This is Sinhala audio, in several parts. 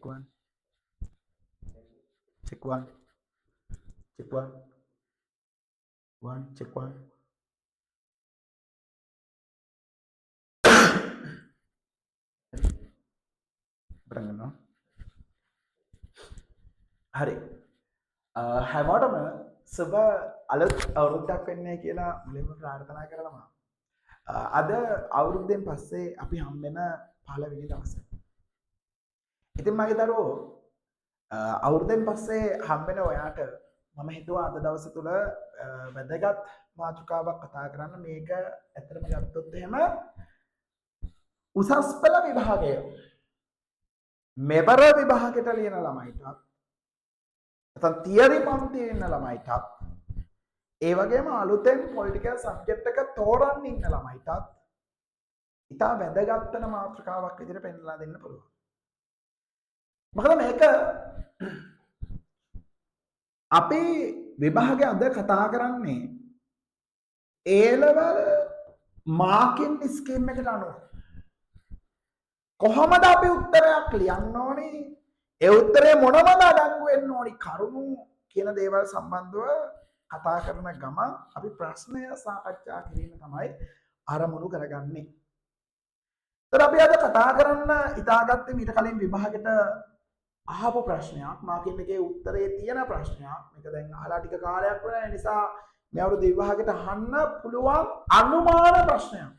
check one, check one, check one, check one. Berangkat, hari. හැමෝටම සුබ අලුත් අවුරුද්දක් වෙන්නේ කියලා මුලින්ම ප්‍රාර්ථනා කරනවා. අද අවුරුද්දෙන් පස්සේ අපි හම්බෙන පළවෙනි දවස. ඉතින් මගේ දරුවෝ අවුරුද්දෙන් පස්සේ හම්බෙන ඔයාට මම හිතුවා අද දවස තුල වැදගත් මාතෘකාවක් කතා කරන්න. මේක ඇත්තටම ගත්තොත් එහෙම උසස් පෙළ විභාගය මෙවර විභාගයට ලියන ළමයිටත් නැත්නම් තියරි පන්තියේ ඉන්න ළමයිටත් ඒ වගේම අලුතෙන් පොලිටිකල් සබ්ජෙක්ට් එක තෝරන්න ඉන්න ළමයිටත් ඉතා වැදගත් වෙන මාතෘකාවක් විදිහට පෙන්නලා දෙන්න පුළුවන්. මොකද මේක අපි විභාගය අද කතා කරන්නේ A level මාකින් ස්කීම් එකට අනුව කොහොමද අපි උත්තරයක් ලියන්න ඕනේ? ඒ උත්තරේ මොනවද අඩංගු වෙන්න ඕනි කරුණු කියන දේවල් සම්බන්ධව කතා කරන ගමන් අපි ප්‍රශ්නය සාකච්ඡා කිරීම තමයි ආරමුණු කරගන්නේ. ඒතර අපි අද කතා කරන්න හිතාගත්තේ ඊට කලින් විභාගෙට අහපු ප්‍රශ්නයක්, මාකින් එකේ උත්තරේ තියෙන ප්‍රශ්නයක්. මේක දැන් අහලා ටික කාලයක් වෙන නිසා මේ අවුරුදු විභාගෙට අහන්න පුළුවන් අනුමාන ප්‍රශ්නයක්.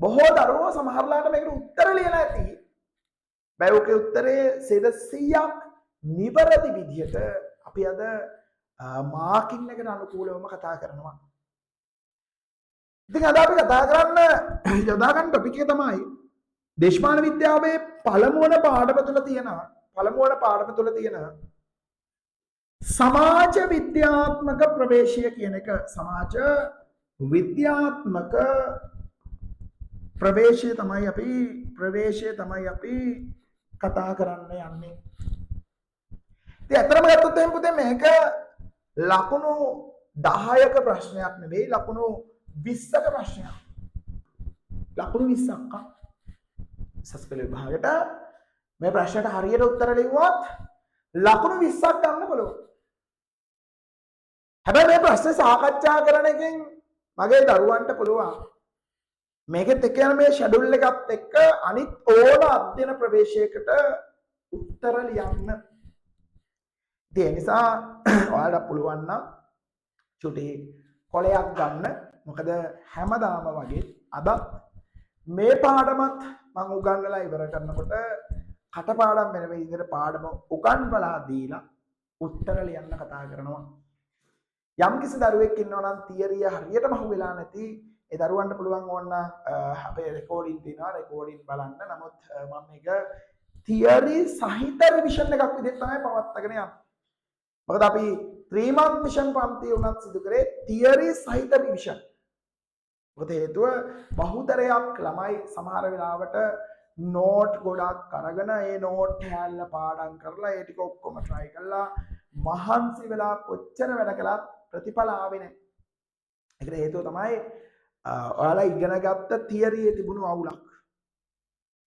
බොහෝ දරුවෝ සමහරලාට මේකට උත්තර ලියලා ඇති. බැලුකේ උත්තරේ 100ක් නිවැරදි විදිහට අපි අද මාකින් එකට අනුකූලවම කතා කරනවා. ඉතින් අද අපි කතා කරන්න යොදා ගන්න ටොපික් එක තමයි දේශපාලන විද්‍යාවේ පළමු වන පාඩම තුල තියෙන සමාජ විද්‍යාත්මක ප්‍රවේශය කියන එක. සමාජ විද්‍යාත්මක ප්‍රවේශය තමයි අපි කතා කරන්න යන්නේ. ඉතින් අතරම ගත්තොත් එහෙනම් පුතේ මේක ලකුණු 10ක ප්‍රශ්නයක් නෙවෙයි, ලකුණු 20ක ප්‍රශ්නයක්. ලකුණු 20ක් සස්පෙල විභාගයට මේ ප්‍රශ්නයට හරියට උත්තර ලිව්වොත් ලකුණු 20ක් ගන්න පුළුවන්. හැබැයි මේ ප්‍රශ්නේ සාකච්ඡා කරන එකෙන් මගේ දරුවන්ට පුළුවන් මේකෙත් එක්ක යන මේ ෂෙඩියුල් එකත් එක්ක අනිත් ඕන අධ්‍යයන ප්‍රවේශයකට උත්තර ලියන්න. ඒ නිසා ඔයාලට පුළුවන් නම් චුටි කොලයක් ගන්න. මොකද හැමදාම වගේ අද මේ පාඩමත් මම උගන්වලා ඉවර කරනකොට කටපාඩම් වෙන විදිහට පාඩම උගන්වලා දීලා උත්තර ලියන්න කතා කරනවා. යම් කිසි දරුවෙක් ඉන්නවා නම් තියරිය හරියටම අහුවෙලා නැති ඒ දරුවන්ට පුළුවන් ඕන අපේ රෙකෝඩින් තියෙනවා, රෙකෝඩින් බලන්න. නමුත් මම මේක තියරි සහිත රිවිෂන් එකක් විදිහට තමයි පවත්වාගෙන යන්නේ. මොකද අපි 3 month මිෂන් පන්තිය උනත් සිදු කරේ තියරි සහිත රිවිෂන්. මොකද හේතුව බහුතරයක් ළමයි සමහර වෙලාවට නෝට් ගොඩක් අරගෙන ඒ නෝට් හැල්ල පාඩම් කරලා ඒ ටික ඔක්කොම try කරලා මහන්සි වෙලා කොච්චර වැඩ කළත් ප්‍රතිඵල ආවේ නැහැ. ඒකට හේතුව තමයි ඔයාලා ඉගෙන ගත්ත තියරියේ තිබුණු අවුලක්.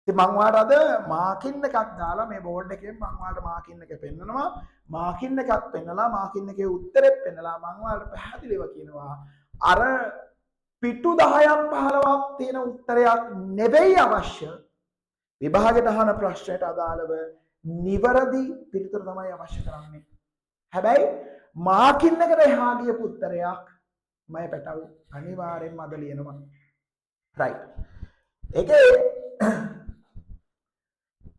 ඉතින් මම ඔයාලට අද මාකින් එකක් දාලා මේ බෝඩ් එකෙන් මම ඔයාලට මාකින් එක පෙන්නනවා. මාකින් එකක් පෙන්නලා මාකින් එකේ උත්තරෙත් පෙන්නලා මම ඔයාලට පැහැදිලිව කියනවා අර පිටු 10ක් 15ක් තියෙන උත්තරයක් නෙවෙයි අවශ්‍ය. විභාගයට අහන ප්‍රශ්නයට අදාළව නිවැරදි පිළිතුර තමයි අවශ්‍ය කරන්නේ. හැබැයි මාකින් එකට එහා ගියපු උත්තරයක් මම පැටව අනිවාර්යෙන්ම අද ලියනවා. රයිට්. ඒකේ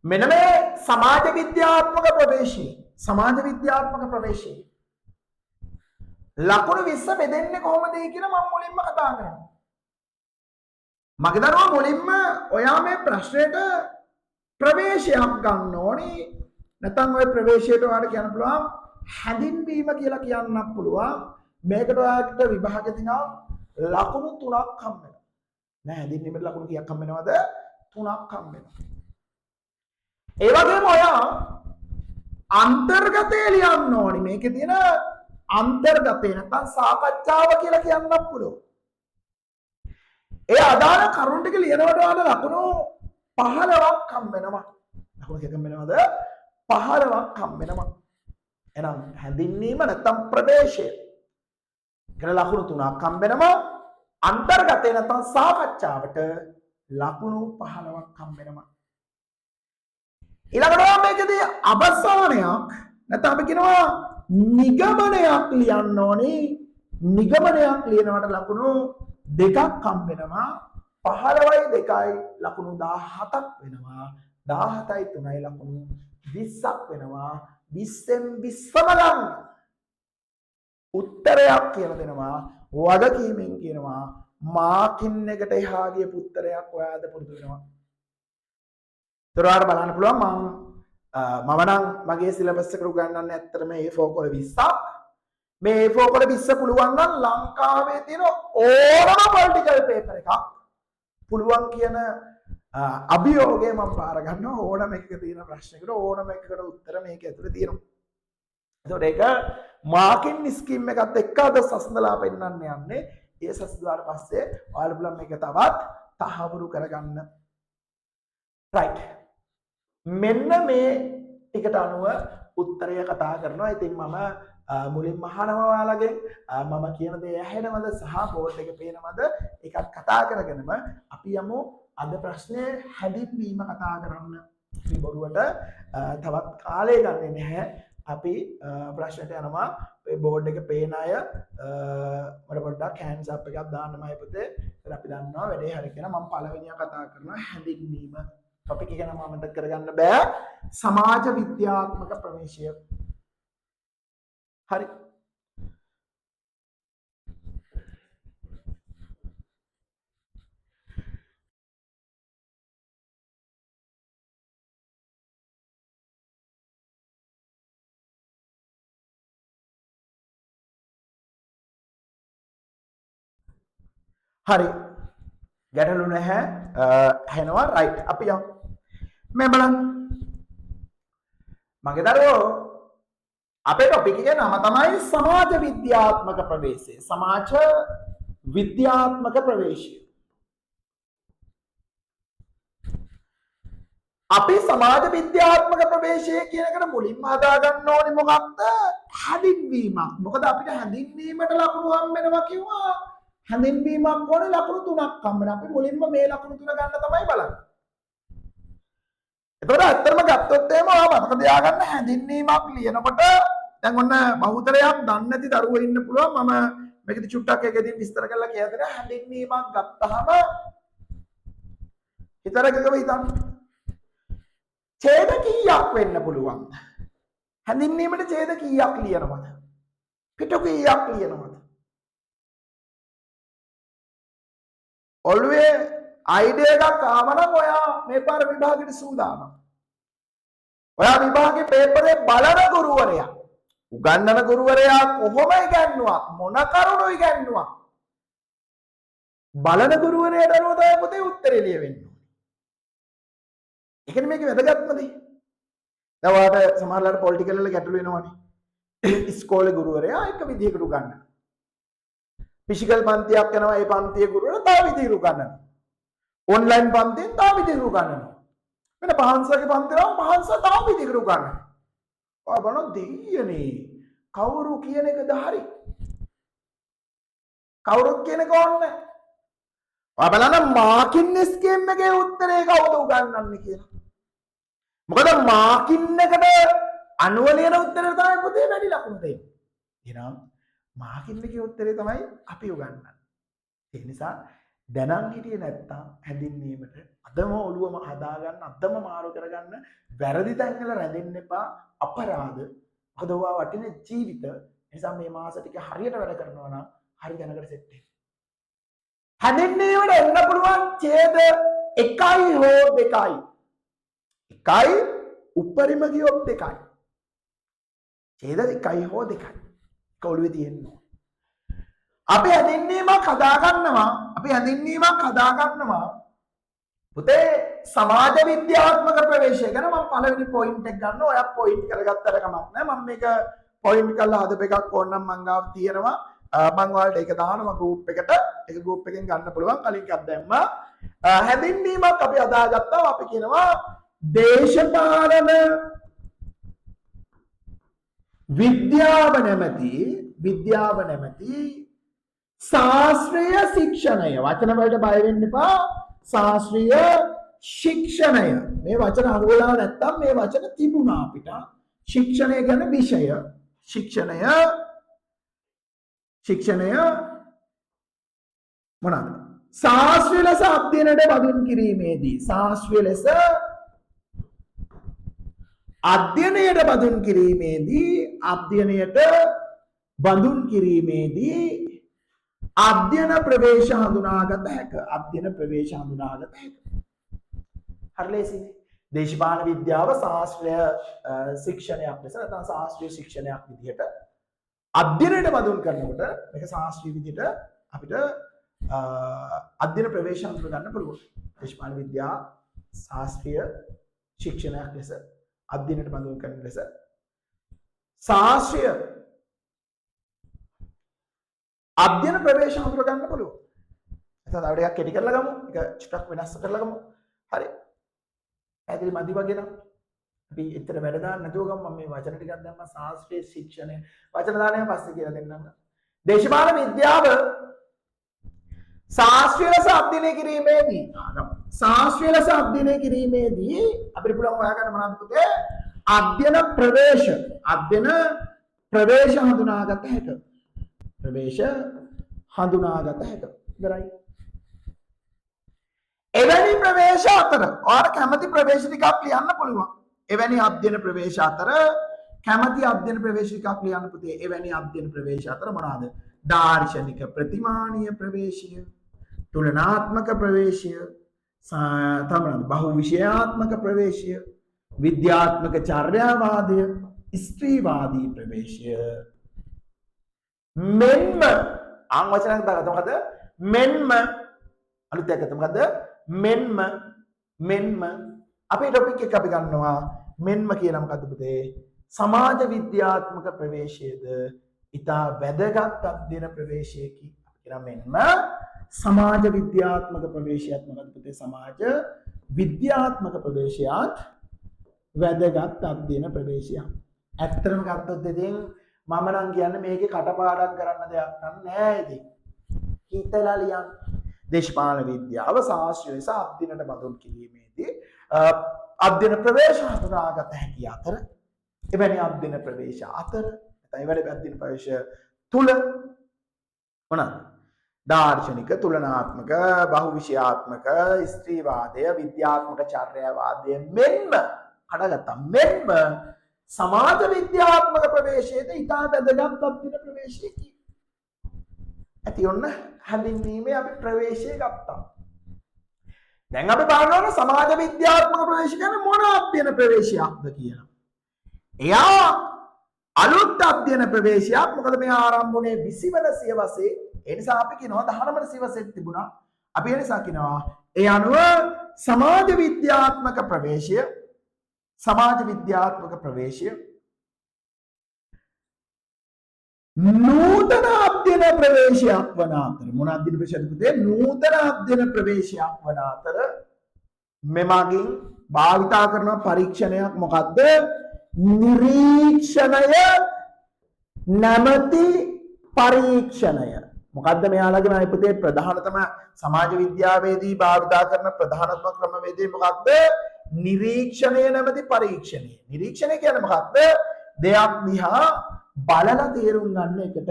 මෙන්න මේ සමාජ විද්‍යාත්මක ප්‍රවේශය ලකුණු 20 බෙදෙන්නේ කොහොමද කියලා මම මුලින්ම කතා කරනවා. මගේ දරුවෝ මුලින්ම ඔයා මේ ප්‍රශ්නෙට ප්‍රවේශයක් ගන්න ඕනේ. නැත්නම් ඔය ප්‍රවේශයට ඔයාලට කියන්න පුළුවන් හැඳින්වීම කියලා කියන්නත් පුළුවන්. මේකට ඔයාලට විභාගෙදී නම් ලකුණු 3ක් හම්බ වෙනවා. නෑ හැඳින්වීමට ලකුණු කීයක් හම්බ වෙනවද? 3ක් හම්බ වෙනවා. ඒ වගේම ඔයා අන්තර්ගතය ලියන්න ඕනේ. මේකේ තියෙන අන්තර්ගතය නැත්නම් සාකච්ඡාව කියලා කියන්නත් පුළුවන්. ඒ අදාළ කරුණු ටික ලියනකොට ඔයාලට ලකුණු 15ක් හම්බ වෙනවා. ලකුණු කීයක් හම්බෙනවද? 15ක් හම්බෙනවා. එහෙනම් හැඳින්වීම නැත්නම් ප්‍රවේශය. ඒකට ලකුණු 3ක් හම්බෙනවා. අන්තර්ගතය නැත්නම් සාකච්ඡාවට ලකුණු 15ක් හම්බෙනවා. ඊළඟට මේකදී අවසානයක් නැත්නම් අපි කියනවා නිගමනයක් ලියන්න ඕනේ. නිගමනයක් ලියනවට ලකුණු 2ක් හම්බෙනවා. 15යි 2යි ලකුණු 17ක් වෙනවා. 17යි 3යි ලකුණු 20ක් වෙනවා. 20න් 20ම ගන්න. උත්තරයක් කියලා දෙනවා. වගකීමෙන් කියනවා මාකින් එකට එහා ගිය උත්තරයක් ඔයාද පුරුදු වෙනවා. ඒතරවාට බලන්න පුළුවන් මම නම් මගේ සිලබස් එකට උගන්වන්නේ ඇත්තටම A4 කොළ 20ක්. මේ A4 කොළ 20 පුළුවන් නම් ලංකාවේ තියෙන ඕනම පොලිටිකල් පේපර් එකක් පුළුවන් කියන අභියෝගය මම බාර ගන්නවා. ඕනම එකක තියෙන ප්‍රශ්නයකට ඕනම එකකට උත්තර මේක ඇතුලේ තියෙනවා. ඒතකොට ඒක මාකින් ස්කීම් එකත් එක්ක අද සසඳලා පෙන්නන්න යන්නේ. ඒ සසඳලාට පස්සේ ඔයාලා බලන්න මේක තවත් තහවුරු කරගන්න. right. මෙන්න මේ ටිකට අනුව උත්තරය කතා කරනවා. ඉතින් මම මුලින්ම අහනවා ඔයාලගෙන් මම කියන දේ ඇහෙනවද සහ බෝඩ් එකේ පේනවද? ඒකත් කතා කරගෙනම අපි යමු අද ප්‍රශ්නේ හැඳින්වීම කතා කරන්න. මේ බොරුවට තවත් කාලය ගන්නේ නැහැ. අපි ප්‍රශ්නට යනවා. මේ බෝඩ් එකේ පේන අය මට පොඩ්ඩක් hands up එකක් දාන්නමයි පුතේ. ඒත් අපි දන්නවා වැඩේ හරි කියලා. මම පළවෙනිව කතා කරනවා හැඳින්වීම. ටොපික් එක නම මතක කරගන්න බෑ. සමාජ විද්‍යාත්මක ප්‍රවේශය. හරි. හරි. ගැටලු නැහැ. ඇහෙනවා රයිට්. අපි යමු. මේ බලන්න. මගේ දරුවෝ අපේ ටොපික් එකේ නම තමයි සමාජ විද්‍යාත්මක ප්‍රවේශය. සමාජ විද්‍යාත්මක ප්‍රවේශය. අපි සමාජ විද්‍යාත්මක ප්‍රවේශය කියන එකට මුලින්ම හදා ගන්න ඕනේ මොකක්ද? හැඳින්වීමක්. මොකද අපිට හැඳින්වීමට ලකුණු හම්බෙනවා කිව්වා. හැඳින්වීමක් ඕනේ ලකුණු 3ක් හම්බෙනවා. අපි මුලින්ම මේ ලකුණු 3 ගන්න තමයි බලන්නේ. එතකොට ඇත්තටම ගත්තොත් එහෙම ඔයා මතක තියාගන්න හැඳින්වීමක් ලියනකොට දැන් ඔන්න බහුතරයක් දන්නේ නැති දරුවෝ ඉන්න පුළුවන්. මම මේකදී චුට්ටක් එකකින් විස්තර කරලා කියලා දෙනවා. හැඳින්වීමක් ගත්තාම හිතරකකම හිතන්න. ඡේද කීයක් වෙන්න පුළුවන්? හැඳින්වීමට ඡේද කීයක් ලියනවද? පිටු කීයක් ලියනවද? ඔළුවේ අයිඩියා එකක් ආව නම් ඔයා මේ පාර විභාගෙට සූදානම්. ඔයා විභාගේ පේපරේ බලන ගුරුවරයා, උගන්වන ගුරුවරයා කොහොම ඉගන්නුවා, මොන කරුණු ඉගන්නුවා, බලන ගුරුවරයාට අනුව තමයි පොතේ උත්තරේ ලියවෙන්නේ. ඒ කියන්නේ මේක වැදගත්ම දේ. දැන් ඔයාලට සමහරවල්ලාට පොලිටිකල් වල ගැටලු වෙනවනේ. ඉස්කෝලේ ගුරුවරයා එක විදිහකට උගන්වනවා. ෆිසිකල් පන්තියක් යනවා, ඒ පන්තියේ ගුරුවරයා තව විදිහකට උගන්වනවා. ඔන්ලයින් පන්තියෙන් තව විදිහකට උගන්වනවා. වෙන පහන්සලගේ පන්තිවල පහන්සල තව විදිහකට උගන්වනවා. ඔය බලන දෙයියනේ කවුරු කියන එකද හරි? කවුරුත් කියන එක ඕනේ. ඔය බලන්න මාකින් ස්කීම් එකේ උත්තරේ කවුද උගන්වන්නේ කියලා. මොකද මාකින් එකට අනුව ලියන උත්තරේ තමයි පොතේ වැඩි ලකුණු දෙන්නේ. එහෙනම් මාකින් එකේ උත්තරේ තමයි අපි උගන්වන්නේ. ඒ නිසා දැනන් හිටියේ නැත්තම් හැඳින්වීමට අදම ඔළුවම හදා ගන්න, අදම මාරු කරගන්න, වැරදි තැන්වල රැඳෙන්න එපා. අපරාධ. මොකද ඔයා වටින ජීවිත. ඒ නිසා මේ මාස ටික හරියට වැඩ කරනවා නම් හරි දැනකට සෙට් වෙන්න. හැඳින්වීමට එන්න පුළුවන් ඡේද 1යි හෝ 2යි. 1යි උපරිම ගියොත් 2යි. ඡේද 1යි හෝ 2යි. කොළුවේ තියෙනවා. අපි හැඳින්වීමක් හදා ගන්නවා. පුතේ සමාජ විද්‍යාත්මක ප්‍රවේශය ගැන මම පළවෙනි පොයින්ට් එක ගන්නවා. ඔයා පොයින්ට් කරගත්තට කමක් නැහැ. මම මේක පොයින්ට් කරලා හදපු එකක් ඕනනම් මං ගාව තියෙනවා. මං ඔයාලට ඒක දානවා ගෲප් එකට. ඒක ගෲප් එකෙන් ගන්න පුළුවන්. කලින් එකක් දැම්මා. හැඳින්වීමක් අපි හදාගත්තා. අපි කියනවා දේශපාලන විද්‍යාව නැමැති ශාස්ත්‍රීය ශික්ෂණය වචන වලට බය වෙන්න එපා ශාස්ත්‍රීය ශික්ෂණය මේ වචන අහුවෙලා නැත්තම් මේ වචන තිබුණා අපිට ශික්ෂණය කියන්නේ විෂය ශික්ෂණය මොනවාද ශාස්ත්‍රීය ලෙස අධ්‍යයනයට බඳුන් කිරීමේදී ශාස්ත්‍රීය ලෙස අධ්‍යයනයට බඳුන් කිරීමේදී අධ්‍යයන ප්‍රවේශ හඳුනාගත හැක හරි ලේසියි දේශපාලන විද්‍යාව ශාස්ත්‍රීය ශික්ෂණයක් ලෙස නැත්නම් ශාස්ත්‍රීය ශික්ෂණයක් විදිහට අධ්‍යයනයට බඳුන් කරනකොට මේක ශාස්ත්‍රීය විදිහට අපිට අධ්‍යයන ප්‍රවේශ හඳුනා ගන්න පුළුවන් දේශපාලන විද්‍යාව ශාස්ත්‍රීය ශික්ෂණයක් ලෙස අධ්‍යයනයට බඳුන් කරන ලෙස ශාස්ත්‍රීය අධ්‍යයන ප්‍රවේශ හඳුනා ගන්න පුළුවන්. එතන තව ටිකක් කෙටි කරලා ගමු. ඒක චුට්ටක් වෙනස් කරලා ගමු. හරි. ඇයිද මදි වගේ නම් අපි එතන වැඩ දාන්න නැතුව ගමු. මම මේ වචන ටිකක් දැම්මා ශාස්ත්‍රීය ශික්ෂණය. වචන දාණය පස්සේ කියලා දෙන්නම්. දේශපාලන විද්‍යාව ශාස්ත්‍රීය ලෙස අධ්‍යයනය කිරීමේදී අපිට පුළුවන් හොයාගන්න මොනවද පුතේ? අධ්‍යයන ප්‍රවේශ හඳුනාගත හැක. ඉවරයි. එවැනි ප්‍රවේශ අතර ඔයාලා කැමති ප්‍රවේශ ටිකක් ලියන්න පුළුවන්. එවැනි අධ්‍යයන ප්‍රවේශ අතර කැමති අධ්‍යයන ප්‍රවේශ ටිකක් ලියන්න පුතේ. එවැනි අධ්‍යයන ප්‍රවේශ අතර මොනවාද? දාර්ශනික ප්‍රතිමානීය ප්‍රවේශය, තුලනාත්මක ප්‍රවේශය, තමයි බහු විෂයාත්මක ප්‍රවේශය, විද්‍යාත්මක චර්යාවාදය, ස්ත්‍රීවාදී ප්‍රවේශය. මෙන්ම ආන් වචනයක් දාගත්තා මොකද? මෙන්ම අලුත් එකක් මොකද? මෙන්ම අපේ ටොපික් එක අපි ගන්නවා මෙන්ම කියන මොකද්ද පුතේ? සමාජ විද්‍යාත්මක ප්‍රවේශයේද ඉතා වැදගත් අධ්‍යයන ප්‍රවේශයකි. අපි කියන මෙන්ම සමාජ විද්‍යාත්මක ප්‍රවේශයත් මොකද්ද පුතේ? සමාජ විද්‍යාත්මක ප්‍රවේශයත් වැදගත් අධ්‍යයන ප්‍රවේශයක්. ඇත්තටම ගත්තොත් ඉතින් මම නම් කියන්නේ මේකේ කටපාඩම් කරන්න දෙයක් නෑ ඉතින්. හිතලා ලියන්න. දේශපාලන විද්‍යාව ශාස්ත්‍රීය ලෙස අධ්‍යයනයට බඳුන් කිරීමේදී අධ්‍යයන ප්‍රවේශ හඳුනාගත හැකි අතර එවැනි අධ්‍යයන ප්‍රවේශ අතර එවැනි අධ්‍යයන ප්‍රවේශ තුල මොනවාද? දාර්ශනික, තුලනාත්මක, බහුවිෂයාත්මක, ස්ත්‍රීවාදය, විද්‍යාත්මක චර්යාවාදය මෙන්ම මෙන්ම සමාජ විද්‍යාත්මක ප්‍රවේශයේද ඉතා වැදගත් අධ්‍යයන ප්‍රවේශයකි. ඇති ඔන්න හැඳින්වීමේ අපි ප්‍රවේශය ගත්තා. දැන් අපි බලනවා සමාජ විද්‍යාත්මක ප්‍රවේශය කියන්නේ මොන අධ්‍යයන ප්‍රවේශයක්ද කියලා. එයා අලුත් අධ්‍යයන ප්‍රවේශයක්. මොකද මේ ආරම්භ වුණේ 20 වන සියවසේ. ඒ නිසා අපි කියනවා 19 වන සියවසේ තිබුණා. අපි ඒ නිසා කියනවා ඒ අනුව සමාජ විද්‍යාත්මක ප්‍රවේශය නූතන අධ්‍යයන ප්‍රවේශයක් වන අතර මොන අධ්‍යයන ප්‍රවේශයක්ද පුතේ? නූතන අධ්‍යයන ප්‍රවේශයක් වන අතර මෙමගින් භාවිතා කරන පරීක්ෂණයක් මොකද්ද? නිරීක්ෂණය නැමැති පරීක්ෂණය. මොකද්ද මෙයාලගේ මම පුතේ ප්‍රධානතම සමාජ විද්‍යාවේදී භාවිතා කරන ප්‍රධානතම ක්‍රමවේදය මොකක්ද? නිරීක්ෂණය නැමැති පරීක්ෂණය. නිරීක්ෂණය කියන්නේ මොකක්ද? දෙයක් දිහා බලලා තේරුම් ගන්න එකට.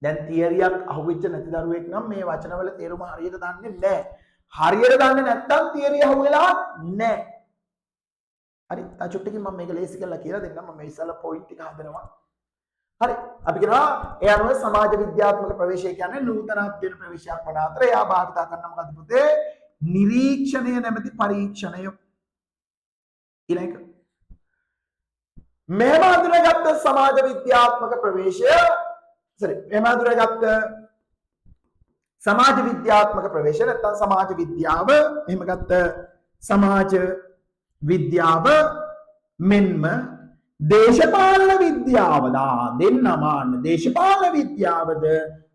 දැන් තියරියක් අහුවෙච්ච නැති දරුවෙක් නම් මේ වචනවල තේරුම හරියට දන්නේ නැහැ. හරියට දන්නේ නැත්නම් තියරිය අහුවෙලා නැහැ. හරි. තාචුට්ටකින් මම මේක ලේසි කරලා කියලා දෙන්නම්. මම මේ ඉස්සලා පොයින්ට් ටික හදනවා. හරි. අපි කියනවා ඒ අනුව සමාජ විද්‍යාත්මක ප්‍රවේශය කියන්නේ නූතන අධ්‍යයන ප්‍රවේශයක් වන අතර එයා භාවිතා කරන මොකද්ද පුතේ? නිරීක්ෂණය නැමැති පරීක්ෂණය. ඊළඟ මෙහෙම හඳුනාගත්ත සමාජ විද්‍යාත්මක ප්‍රවේශය මෙහෙම හඳුනාගත්ත සමාජ විද්‍යාත්මක ප්‍රවේශය නැත්නම් සමාජ විද්‍යාව මෙහෙම ගත්ත සමාජ විද්‍යාව මෙන්ම දේශපාලන විද්‍යාව දෙන්නමාන දේශපාලන විද්‍යාවද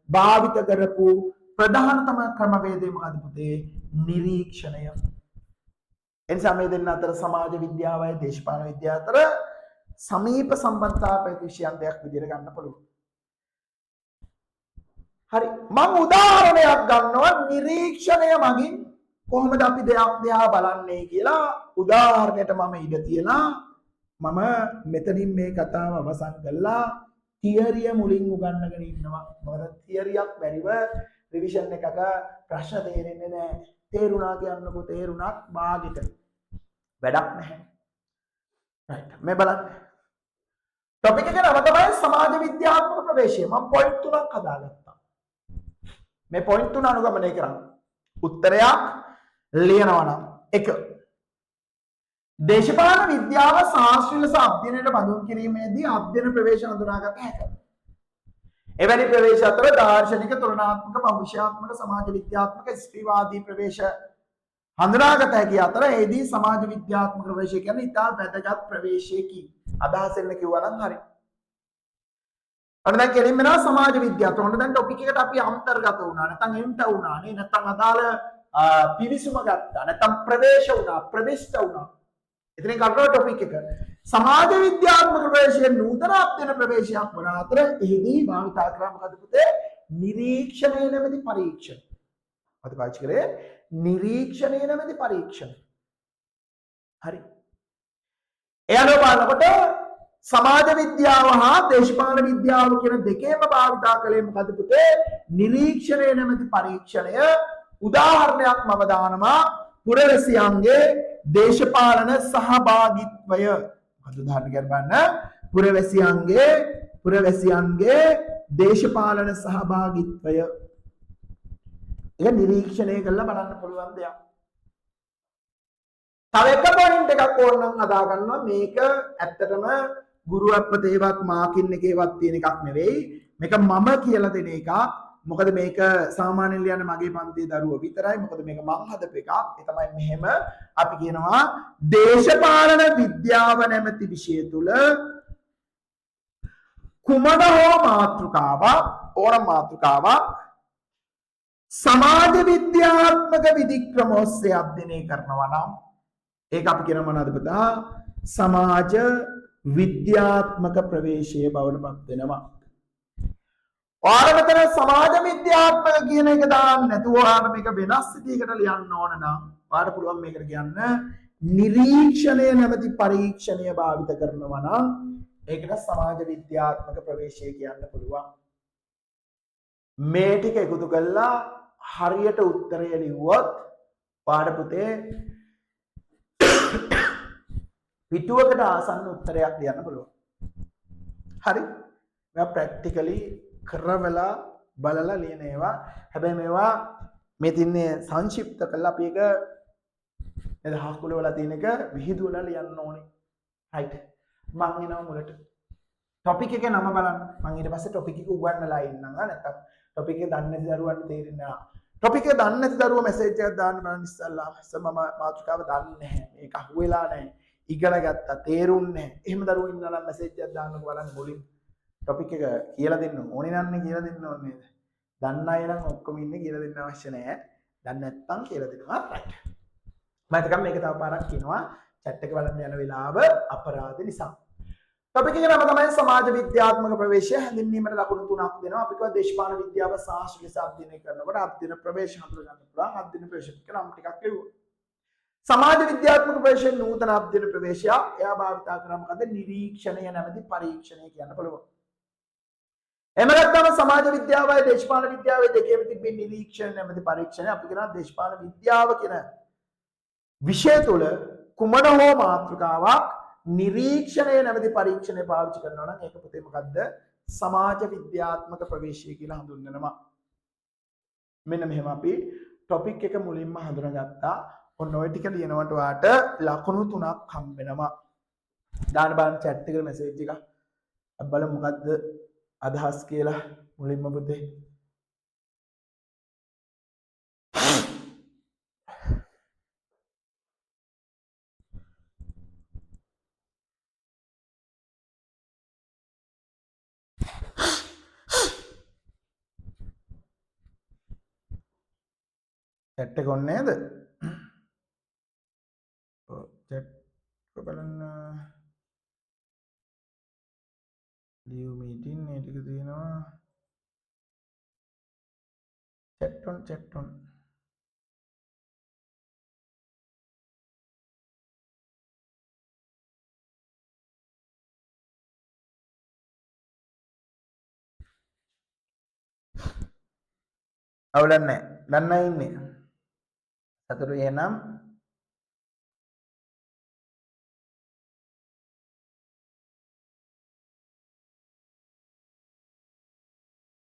භාවිත කරපු ප්‍රධානතම ක්‍රමවේදය මොකද්ද පුතේ? නිරීක්ෂණය. එනිසා මේ දෙන්න අතර සමාජ විද්‍යාවයි දේශපාලන විද්‍යාව අතර සමීප සම්බන්ධතාවය පැති විෂයන් දෙයක් විදිහට ගන්න පුළුවන්. හරි මම උදාහරණයක් ගන්නවා නිරීක්ෂණය මගින් කොහොමද අපි දෙයක් දිහා බලන්නේ කියලා උදාහරණයට මම ඉඳ තියලා මම මෙතනින් මේ කතාව අවසන් කළා තියරිය මුලින් උගන්වගෙන ඉන්නවා මොකද තියරියක් බැරිව රිවිෂන් එකක ප්‍රශ්න තේරෙන්නේ නැහැ තේරුණා කියන්නකො තේරුණත් භාගිත වැඩක් නැහැ රයිට් මේ බලන්න ටොපික් එක නම තමයි සමාජ විද්‍යාත්මක ප්‍රවේශය මම පොයින්ට් තුනක් හදාගත්තා මේ පොයින්ට් තුන අනුගමනය කරන්න උත්තරයක් ලියනවා නම් 1 දේශපාලන විද්‍යාව ශාස්ත්‍රීය ලෙස අධ්‍යයනයට බඳුන් කිරීමේදී අධ්‍යයන ප්‍රවේශ හඳුනාගත හැකියි. එවැනි ප්‍රවේශ අතර දාර්ශනික තුලනාත්මක භවිෂ්‍යාත්මක සමාජ විද්‍යාත්මක ස්ත්‍රීවාදී ප්‍රවේශ හඳුනාගත හැකි අතර එදී සමාජ විද්‍යාත්මක ප්‍රවේශය කියන්නේ ඉතා වැදගත් ප්‍රවේශයකි. අදහසෙන් කිව්වා නම් හරි. අන්න දැන් කෙලින්ම නා සමාජ විද්‍යාව. ඔන්න දැන් ටොපික් එකට අපි අන්තර්ගත වුණා. නැත්නම් එන්ටර් වුණා නේ. නැත්නම් අදාළ පිවිසුම ගත්තා. නැත්නම් ප්‍රවේශ වුණා, ප්‍රවිෂ්ඨ වුණා. ඉතින් කල්පනා ටොපික් එක සමාජ විද්‍යාත්මක ප්‍රවේශයේ නූතන අධ්‍යයන ප්‍රවේශයක් වන අතර එහිදී භාවිතා කරා මොකද පුතේ නිරීක්ෂණය නැමැති පරීක්ෂණ. අද පාවිච්චි කරේ නිරීක්ෂණය නැමැති පරීක්ෂණ. හරි. එයාලෝ බලනකොට සමාජ විද්‍යාව හා දේශපාලන විද්‍යාව කියන දෙකේම භාවිතා කළේ මොකද පුතේ නිරීක්ෂණය නැමැති පරීක්ෂණය උදාහරණයක් මම දානවා පුරවැසියන්ගේ දේශපාලන සහභාගීත්වය මොකද උදාහරණයක් ගන්න පුරවැසියන්ගේ දේශපාලන සහභාගීත්වය ඒක නිරීක්ෂණය කරලා බලන්න පුළුවන් දෙයක්. තව එක පොයින්ට් එකක් ඕනනම් හදා ගන්නවා මේක ඇත්තටම ගුරු අපතේවත් මාකින් එකේවත් තියෙන එකක් නෙවෙයි මේක මම කියලා දෙන එකක්. මොකද මේක සාමාන්‍යයෙන් ලියන්න මගේ පන්තියේ දරුවෝ විතරයි. මොකද මේක මං හදපු එකක්. ඒ තමයි මෙහෙම අපි කියනවා දේශපාලන විද්‍යාව නැමැති විෂය තුල කුමන හෝ මාතෘකාවක් ඕනම මාතෘකාවක් සමාජ විද්‍යාත්මක විධික්‍රම ඔස්සේ අධ්‍යයනය කරනවා නම් ඒක අපි කියනවා මොනවද පුතා සමාජ විද්‍යාත්මක ප්‍රවේශයේ බවට පත් වෙනවා. ඔයාලා මෙතන සමාජ විද්‍යාත්මක කියන එක දාන්න නැතුව ඔයාලා මේක වෙනස් විදිහකට ලියන්න ඕන නම් ඔයාලට පුළුවන් මේකට කියන්න නිරීක්ෂණය නැමැති පරීක්ෂණය භාවිත කරනවා නම් ඒකට සමාජ විද්‍යාත්මක ප්‍රවේශය කියන්න පුළුවන්. මේ ටික එකතු කළා හරියට උත්තරය ලිව්වොත් ඔයාලට පුතේ පිටුවකට ආසන්න උත්තරයක් ලියන්න පුළුවන්. හරි? මේවා ප්‍රැක්ටිකලි කරවලා බලලා ලියන ඒවා. හැබැයි මේවා මේ තින්නේ සංක්ෂිප්ත කරලා අපි එක නේද හකුල වල තියෙන එක විහිදුවලා ලියන්න ඕනේ. රයිට්. මම එනවා මුලට. ටොපික් එකේ නම බලන්න. මම ඊට පස්සේ ටොපික් එක උගන්වලා ඉන්නම්. නැත්තම් ටොපික් එක දන්නේ නැති දරුවන්ට තේරෙන්නේ නැහැ. ටොපික් එක දන්නේ නැති දරුවෝ මැසේජ් එකක් දාන්න බලන්න ඉස්සල්ලා. මම මාතෘකාව දන්නේ නැහැ. මේක අහුවෙලා නැහැ. ඉගෙන ගත්තා තේරුන්නේ නැහැ. එහෙම දරුවෝ ඉන්නවා නම් මැසේජ් එකක් දාන්නකෝ බලන්න මුලින්. ටොපික් එක කියලා දෙන්න ඕනේ නන්නේ කියලා දෙන්න ඕනේ නේද? දන්න අය නම් ඔක්කොම ඉන්නේ කියලා දෙන්න අවශ්‍ය නැහැ. දන්නේ නැත්නම් කියලා දෙනවා. රයිට්. මම හිතකම් මේක තව පාරක් කියනවා. chat එක බලන්න යන වෙලාව අපරාධ නිසා. ටොපික් එකේ නම තමයි සමාජ විද්‍යාත්මක ප්‍රවේශය. හැඳින්වීමට ලකුණු 3ක් දෙනවා. අපි කියවා දේශපාලන විද්‍යාව ශාස්ත්‍රීය ලෙස අධ්‍යයනය කරනකොට අධ්‍යයන ප්‍රවේශ හඳුනා ගන්න පුළුවන්. අධ්‍යයන ප්‍රවේශ කියලා නම් ටිකක් ලියුවා. සමාජ විද්‍යාත්මක ප්‍රවේශයෙන් නූතන අධ්‍යයන ප්‍රවේශයක් එයා භාවිතා කරා මොකද නිරීක්ෂණය නැමැති පරීක්ෂණය කියන්න පුළුවන්. එහෙම නැත්නම් සමාජ විද්‍යාවයි දේශපාලන විද්‍යාවයි දෙකේම තිබෙන නිරීක්ෂණ නැමැති පරීක්ෂණය අපි කියනවා දේශපාලන විද්‍යාව කියන විෂය තුළ කුමන හෝ මාතෘකාවක් නිරීක්ෂණය නැමැති පරීක්ෂණය පාවිච්චි කරනවා නම් ඒක පුතේ මොකද්ද සමාජ විද්‍යාත්මක ප්‍රවේශය කියලා හඳුන්වනවා. මෙන්න මෙහෙම අපි ටොපික් එක මුලින්ම හඳුනාගත්තා. ඔන්න ඔය ටික ලියනකොට ඔයාට ලකුණු 3ක් හම්බ වෙනවා. දාන්න බලන්න chat එකට මැසේජ් එකක්. අපි බලමු මොකද්ද අදහස් කියලා මුලින්ම පුතේ. chat එක ඔන්නේ නේද? live meeting මේ ටික තියෙනවා chat on අවුලක් නැහැ. දන්නයි ඉන්නේ. සතුටු එහෙනම්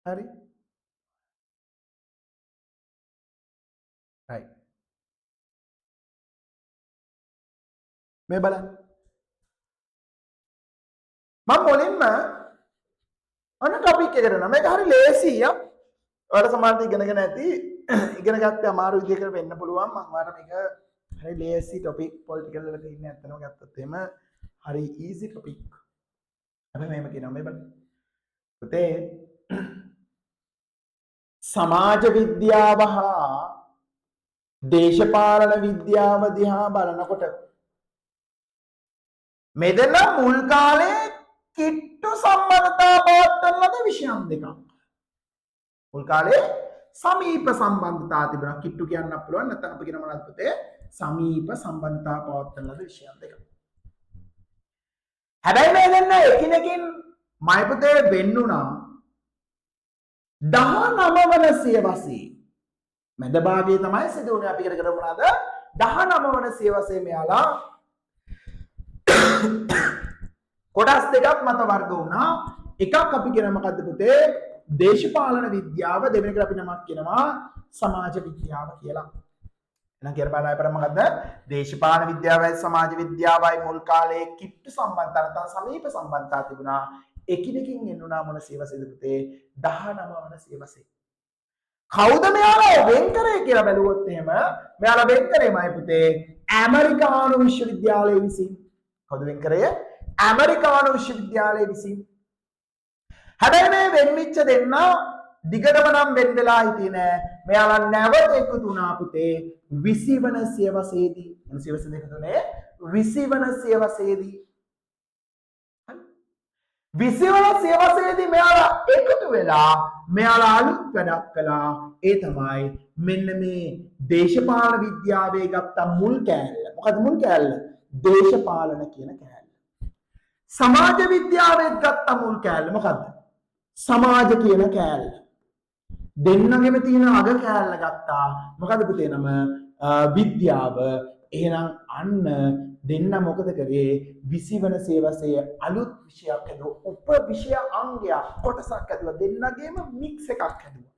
හරි. right. මේ බලන්න. මම මුලින්ම අන්න ටොපික් එකට යනවා. මේක හරි ලේසියි. ඔයාලා සමහරවිට ඉගෙනගෙන ඇති. ඉගෙන ගත්තේ අමාරු විදිහකට වෙන්න පුළුවන්. මම ඔයාලට මේක හරි ලේසි ටොපික් පොලිටිකල් වල තියෙන ඇත්තම ගත්තොත් එහෙම හරි ඊසි ටොපික්. අපි මේක කියනවා මේ බලන්න. පුතේ සමාජ විද්‍යාව හා දේශපාලන විද්‍යාව දිහා බලනකොට මෙදෙන මුල් කාලේ කිට්ටු සම්බන්ධතා පවත්වන ලද විෂයන් දෙකක්. මුල් කාලේ සමීප සම්බන්ධතා තිබුණා. කිට්ටු කියන්න පුළුවන් නැත්නම් අපි කියන මොනවද පුතේ? සමීප සම්බන්ධතා පවත්වන ලද විෂයන් දෙකක්. හැබැයි මේ දෙන්න එකිනෙකින් මයි පුතේ වෙන්නුණා 19 වන සියවසේ මැද භාගයේ තමයි සිදු වුණේ. අපි ඉගෙන ගන්න මොනවාද? 19 වන සියවසේ මෙයාලා කොටස් දෙකක් මත වර්ග වුණා. එකක් අපි කියන මොකද්ද පුතේ? දේශපාලන විද්‍යාව, දෙවෙනි එකට අපි නමක් කියනවා සමාජ විද්‍යාව කියලා. එහෙනම් කියලා බලන්න අපර මොකද්ද? දේශපාලන විද්‍යාවයි සමාජ විද්‍යාවයි මුල් කාලයේ කිට්ටු සම්බන්ධතා නැත්නම් සමීප සම්බන්ධතා තිබුණා. එකිනෙකින් එන්නුනා මොන සියවසේද පුතේ? 19 වන සියවසේ. කවුද මෙයාලා වෙන් කරේ කියලා බැලුවොත් එහෙම මෙයාලා වෙන් කරේමයි පුතේ ඇමරිකානු විශ්වවිද්‍යාලය විසින්. කවුද වෙන් කරේ? ඇමරිකානු විශ්වවිද්‍යාලය විසින්. හැබැයි මේ වෙන්විච්ච දෙන්න දිගටම නම් වෙන් වෙලා හිටියේ නෑ. මෙයාලා නැවත එකතු වුණා පුතේ 20 වන සියවසේදී. මොන සියවසේද එකතු වුණේ? 20 වන සියවසේදී. 20 වන සියවසේදී මෙයාලා එකතු වෙලා මෙයාලා අලුත් වැඩක් කළා. ඒ තමයි මෙන්න මේ දේශපාලන විද්‍යාවේ ගත්ත මුල් කෑල්ල. මොකද මුල් කෑල්ල? දේශපාලන කියන කෑල්ල. සමාජ විද්‍යාවේ ගත්ත මුල් කෑල්ල මොකද්ද? සමාජ කියන කෑල්ල. දෙන්නගෙම තියෙන අග කෑල්ල ගත්තා. මොකද පුතේ නම? විද්‍යාව. එහෙනම් අන්න දෙන්න මොකද කරේ? 20 වන සියවසේ අලුත් විෂයක් හදුවා. උප විෂය අංගයක් කොටසක් හදුවා. දෙන්නගේම මික්ස් එකක් හදුවා.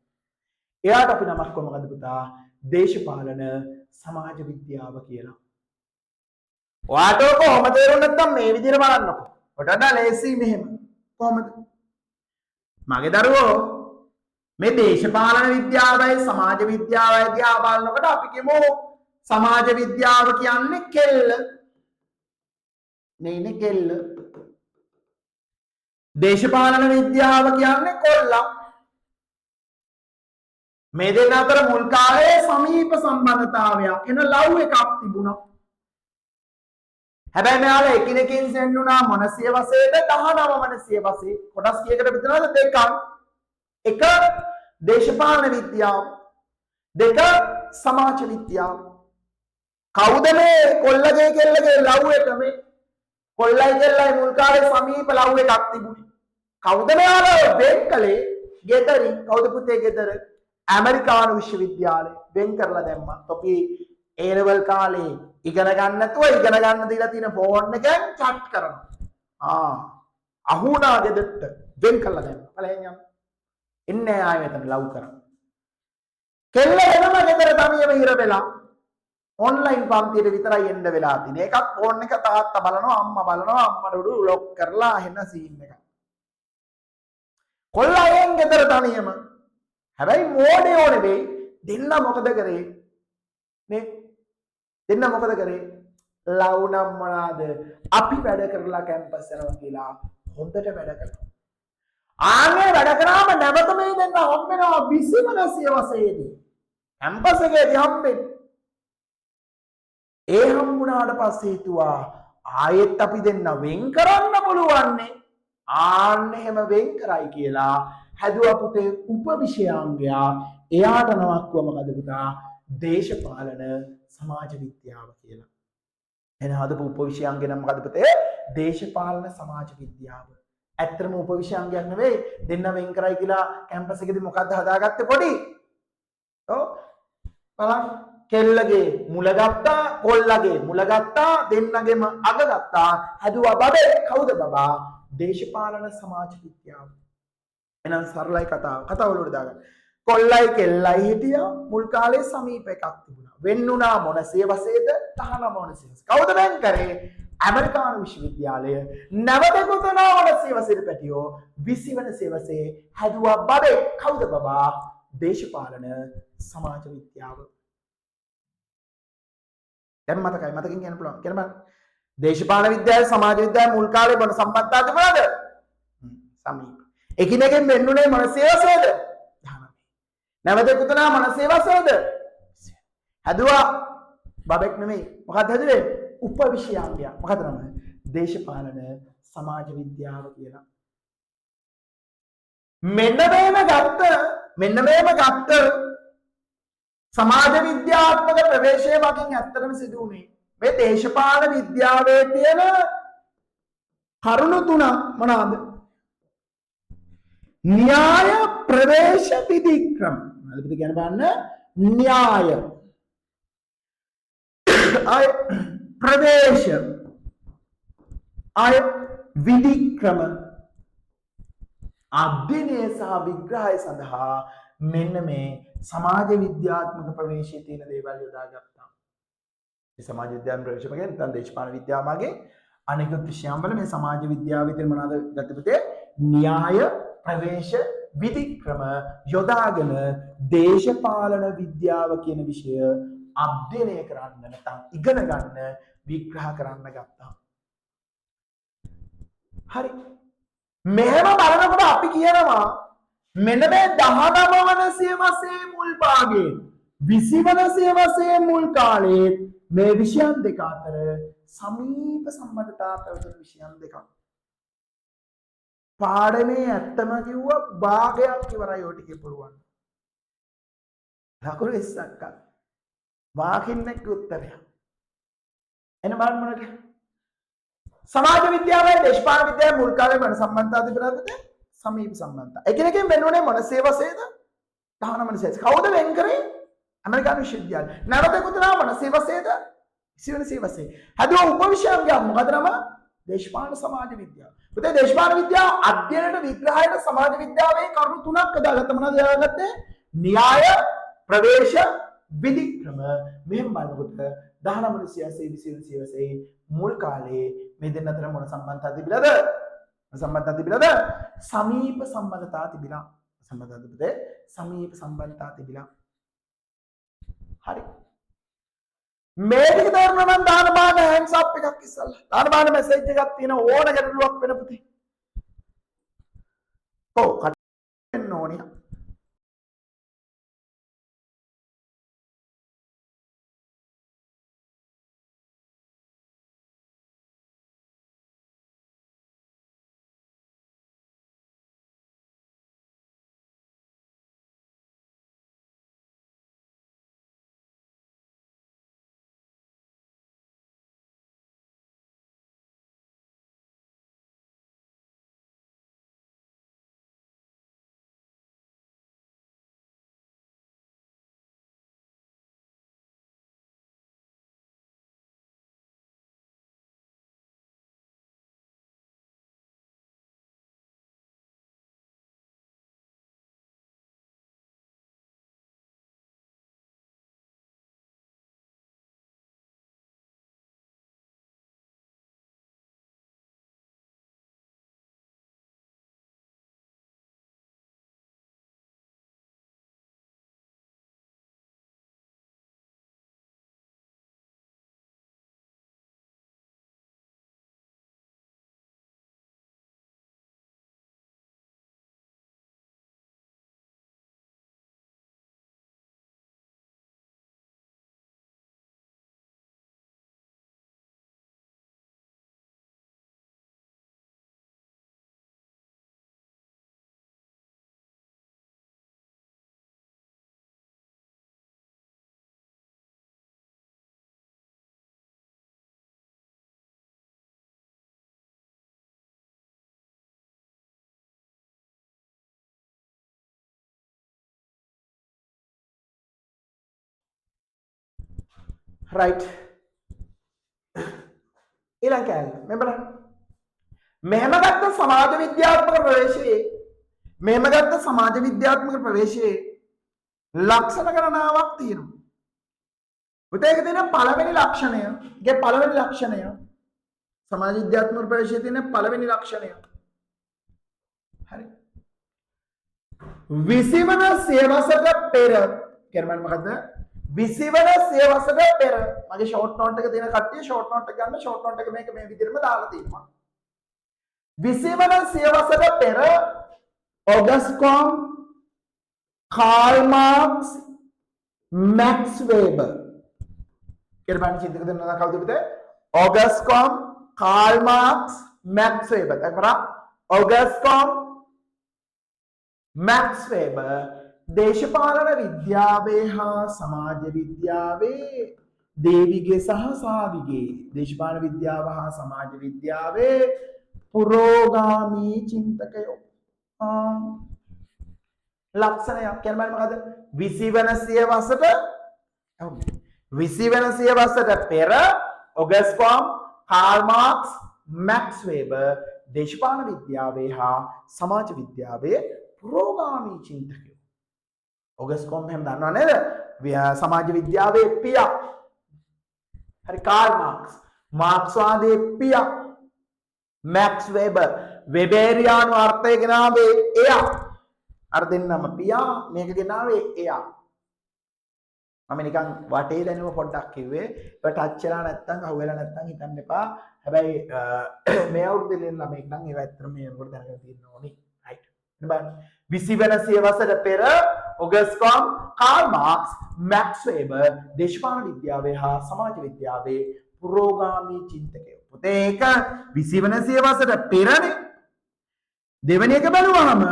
එයාට අපි නමක් කො මොකද පුතා? දේශපාලන සමාජ විද්‍යාව කියලා. ඔයාට කොහොමද තේරුනේ නැත්නම් මේ විදිහට බලන්නකො. ඔතන ලේසි මෙහෙම. කොහොමද? මගේ දරුවෝ මේ දේශපාලන විද්‍යාවයි සමාජ විද්‍යාවයි දිහා බලනකොට අපි කියමු සමාජ විද්‍යාව කියන්නේ කෙල්ල. නේ කෙල්ල. දේශපාලන විද්‍යාව කියන්නේ කොල්ලා. මේ දෙන්න අතර මුල් කාලයේ සමීප සම්බන්ධතාවයක් එන ලව් එකක් තිබුණා. හැබැයි මෙයාලා එකිනෙකින් සෙන්නුනා මොන සියවසේද? 19 වන සියවසේ. කොටස් කීයකට බෙදනවද? දෙකක්. එක දේශපාලන විද්‍යාව, දෙක සමාජ විද්‍යාව. කවුද මේ කොල්ලගේ කෙල්ලගේ ලව් එක? මේ කොල්ලයි කෙල්ලයි මුල් කාලේ සමීප ලව් එකක් තිබුණේ. කවුද මෙයාලා වෙන් කළේ? ගෙදරින්. කවුද පුතේ ගෙදර? ඇමරිකානු විශ්වවිද්‍යාලය වෙන් කරලා දැම්මා. අපි A level කාලේ ඉගෙන ගන්න නැතුව ඉගෙන ගන්න දීලා තියෙන ෆෝන් එකෙන් chat කරනවා. අහුණා ගෙදරට වෙන් කරලා දැම්මා. බලහෙන් යන්න. ඉන්නේ ආයෙ මෙතන ලව් කරා. කෙල්ල වෙනම ගෙදර තනියම හිර වෙලා ඔන්ලයින් පන්තියට විතරයි එන්න වෙලා තියෙන්නේ. ඒකත් ෆෝන් එක තාත්තා බලනවා, අම්මා බලනවා, අම්මට උඩු ලොක් කරලා එන සීන් එක. කොල්ලා එන් ගෙදර තනියම. හැබැයි මෝඩයෝ නෙවෙයි. දෙන්න මොකද කරේ? නේ? දෙන්න මොකද කරේ? ලව් නම් මොනවාද? අපි වැඩ කරලා කැම්පස් යනවා කියලා හොඳට වැඩ කරනවා. ආන්නේ වැඩ කරාම නැවත මේ දෙන්න හම්බ වෙනවා 20 වන සියවසේදී. කැම්පස් එකේදී හම්බෙන්නේ. ඒ හම්බුණාට පස්සේ හිතුවා ආයෙත් අපි දෙන්න වෙන් කරන්න පුළුවන්නේ. ආන්න එහෙම වෙන් කරයි කියලා හැදුවා පුතේ උපවිෂයාංගයා එයාට නමක්කුව මොකද පුතා දේශපාලන සමාජ විද්‍යාව කියලා. එහෙනම් හදපු උපවිෂයාංගේ නම මොකද පුතේ දේශපාලන සමාජ විද්‍යාව. ඇත්තටම උපවිෂයාංගයක් නෙවෙයි දෙන්න වෙන් කරයි කියලා කැම්පස් එකේදී මොකද්ද හදාගත්තේ පොඩි? ඔව් බලන්න කෙල්ලගේ මුල ගත්තා කොල්ලගේ මුල ගත්තා දෙන්නගේම අග ගත්තා හැදුවා බබේ කවුද බබා දේශපාලන සමාජ විද්‍යාව. එහෙනම් සරලයි කතාව වලට දාගන්න. කොල්ලයි කෙල්ලයි හිටියා මුල් කාලේ සමීප එකක් තිබුණා. වෙන්නුණා මොන සේවසේද තහනම් මොන සේවස. කවුද වෙන් කරේ? ඇමරිකානු විශ්වවිද්‍යාලය නැවත ගොතනවා මොන සේවසේද පැටියෝ 20 වෙනි සේවසේ හැදුවා බබේ කවුද බබා දේශපාලන සමාජ විද්‍යාව. දැන් මතකින් කියන්න පුළුවන්. කියන්න බලන්න. දේශපාලන විද්‍යාවේ සමාජ විද්‍යාවේ මුල් කාලේ මොන සම්බන්ධතාවද තිබුණාද? සමීප. එකිනෙකින් වෙන්නුනේ මොන සේවසේද? නැවත ගොතනවා මොන සේවසේද? හැදුවා බබෙක් නෙමෙයි. මොකක්ද හැදුවේ? උපවිෂයාංගයක්. මොකද නම? දේශපාලන සමාජ විද්‍යාව කියලා. මෙන්න මේම ගත්ත සමාජ විද්‍යාත්මක ප්‍රවේශය වගේ ඇත්තටම සිදු වුණේ මේ දේශපාලන විද්‍යාවේ තියෙන කරුණු තුනක් මොනවාද? න්‍යාය ප්‍රවේශ විධික්‍රම. මොනවද කියන බලන්න න්‍යාය ආය ප්‍රවේශ ආය විධික්‍රම අධ්‍යයනය සහ විග්‍රහය සඳහා මෙන්න මේ සමාජ විද්‍යාත්මක ප්‍රවේශයේ තියෙන දේවල් යොදාගත්තා. මේ සමාජ විද්‍යාත්මක ප්‍රවේශය කියන්නේ නැත්නම් දේශපාලන විද්‍යාවගේ අනිකුත් විෂයන් වල මේ සමාජ විද්‍යාවේ තියෙන මොනවාද ගත්තපතේ න්‍යාය ප්‍රවේශ විධික්‍රම යොදාගෙන දේශපාලන විද්‍යාව කියන විෂය අධ්‍යයනය කරන්න නැත්නම් ඉගෙන ගන්න විග්‍රහ කරන්න ගත්තා. හරි. මෙහෙම බලනකොට අපි කියනවා මෙන්න මේ 19 වන සියවසේ මුල් භාගයේ 20 වන සියවසේ මුල් කාලයේ මේ විෂයන් දෙක අතර සමීප සම්බන්ධතා පැවතුණු විෂයන් දෙකක්. පාඩමේ ඇත්තම කිව්වා භාගයක් ඉවරයි ඔය ටිකේ පුළුවන්. ලකුණු 20ක් ගන්න. වාකින් එක්ක උත්තරය. එන බලන්න මොනවද? සමාජ විද්‍යාවයි දේශපාලන විද්‍යාවයි මුල් කාලේ වෙන සම්බන්ධතාව තිබුණාද? සමීප සම්බන්ධතා. එකිනෙකින් වෙනුනේ මොන සේවසේද? 19 වෙනි සේවස. කවුද වෙන් කරේ? ඇමරිකානු විශ්වවිද්‍යාලය. නැවත ගොතනවා මොන සේවසේද? 20 වෙනි සේවසේ. හදුව උපවිෂයන්ගේ මොකද නම? දේශපාලන සමාජ විද්‍යාව. පුතේ දේශපාලන විද්‍යාව අධ්‍යයනයට විග්‍රහයට සමාජ විද්‍යාවේ කරුණු තුනක් අදාළත මොනවද දාගත්තේ? න්‍යාය ප්‍රවේශ විධික්‍රම. මෙහෙම බලනකොට 19 වෙනි සේවසේ 20 වෙනි සේවසේ මුල් කාලේ මේ දෙන්න අතර මොන සම්බන්ධතාවද තිබිලාද? සම්බන්ධතාව තිබිලාද? සමීප සම්බන්ධතාව තිබිලා. සම්බන්ධතාව තිබුණේ සමීප සම්බන්ධතාව තිබිලා. හරි. මේ ටික තේරුණා නම් දාන බාන හෑන්ඩ්ස් අප් එකක් ඉස්සල්ලා. දාන බාන මෙසේජ් එකක් තියෙන ඕන ගැටලුවක් වෙන පුතේ. ඔව් කටෙන්න ඕනිය. right ඊළඟ කෑල්ල මෙන්න බලන්න මෙහෙම ගත්ත සමාජ විද්‍යාත්මක ප්‍රවේශයේ මෙහෙම ගත්ත සමාජ විද්‍යාත්මක ප්‍රවේශයේ ලක්ෂණ ගණනාවක් තියෙනවා පුතේ ඒක තියෙන පළවෙනි ලක්ෂණය ඒකේ පළවෙනි ලක්ෂණය සමාජ විද්‍යාත්මක ප්‍රවේශයේ තියෙන පළවෙනි ලක්ෂණය හරි 20 වන සියවසට පෙර කියන්නේ මොකද්ද 20 වන සියවසට පෙර මගේ ෂෝට් නෝට් එක තියෙන කට්ටිය ෂෝට් නෝට් එක ගන්න ෂෝට් නෝට් එක මේක මේ විදිහටම දාලා තියෙනවා 20 වන සියවසට පෙර ඔගස්කොම් කාල් මාක්ස් මැක්ස් වේබර් කියලා බලන්න චින්තක දෙන්නා කවුද පුතේ ඔගස්කොම් කාල් මාක්ස් මැක්ස් වේබර් එතකොට ඔගස්කොම් මැක්ස් වේබර් දේශපාලන විද්‍යාවේ හා සමාජ විද්‍යාවේ දේවිගේ සහ සාවිගේ දේශපාලන විද්‍යාව හා සමාජ විද්‍යාවේ පුරෝගාමී චින්තකයෝ ලක්ෂණයක් කියන්නේ මොකද 20 වෙනි සියවසට 20 වෙනි සියවසට පෙර ඔගස්කොම් කාල් මාක්ස් මැක්ස් වේබර් දේශපාලන විද්‍යාවේ හා සමාජ විද්‍යාවේ පුරෝගාමී චින්තකයෝ ඔගස්කොම් හැම දන්නව නේද සමාජ විද්‍යාවේ පියා හරි කාල් මාක්ස්වාදයේ පියා මැක්ස් වේබර් වෙබේරියානු අර්ථය ගෙනාවේ එයා අර දෙන්නම පියා මේක ගෙනාවේ එයා මම නිකන් වටේ දැනුම පොඩ්ඩක් කිව්වේ ඒක ටච් වෙලා නැත්තම් අහුවෙලා නැත්තම් හිතන්න එපා හැබැයි මේ අවුරුද්දේ ඉන්න ළමෙක් නම් ඒව ඇත්තටම මේ වෙනකොට දැනගෙන තියෙන්න ඕනේ රයිට් බලන්න 20 වෙනි සියවසට පෙර ඔගස්කොම් කාල් මාක්ස් මැක්ස් වේබර් දේශපාලන විද්‍යාවේ හා සමාජ විද්‍යාවේ පුරෝගාමී චින්තකයෝ පුතේ ඒක 20 වෙනි සියවසට පෙරනේ දෙවෙනි එක බලුවාම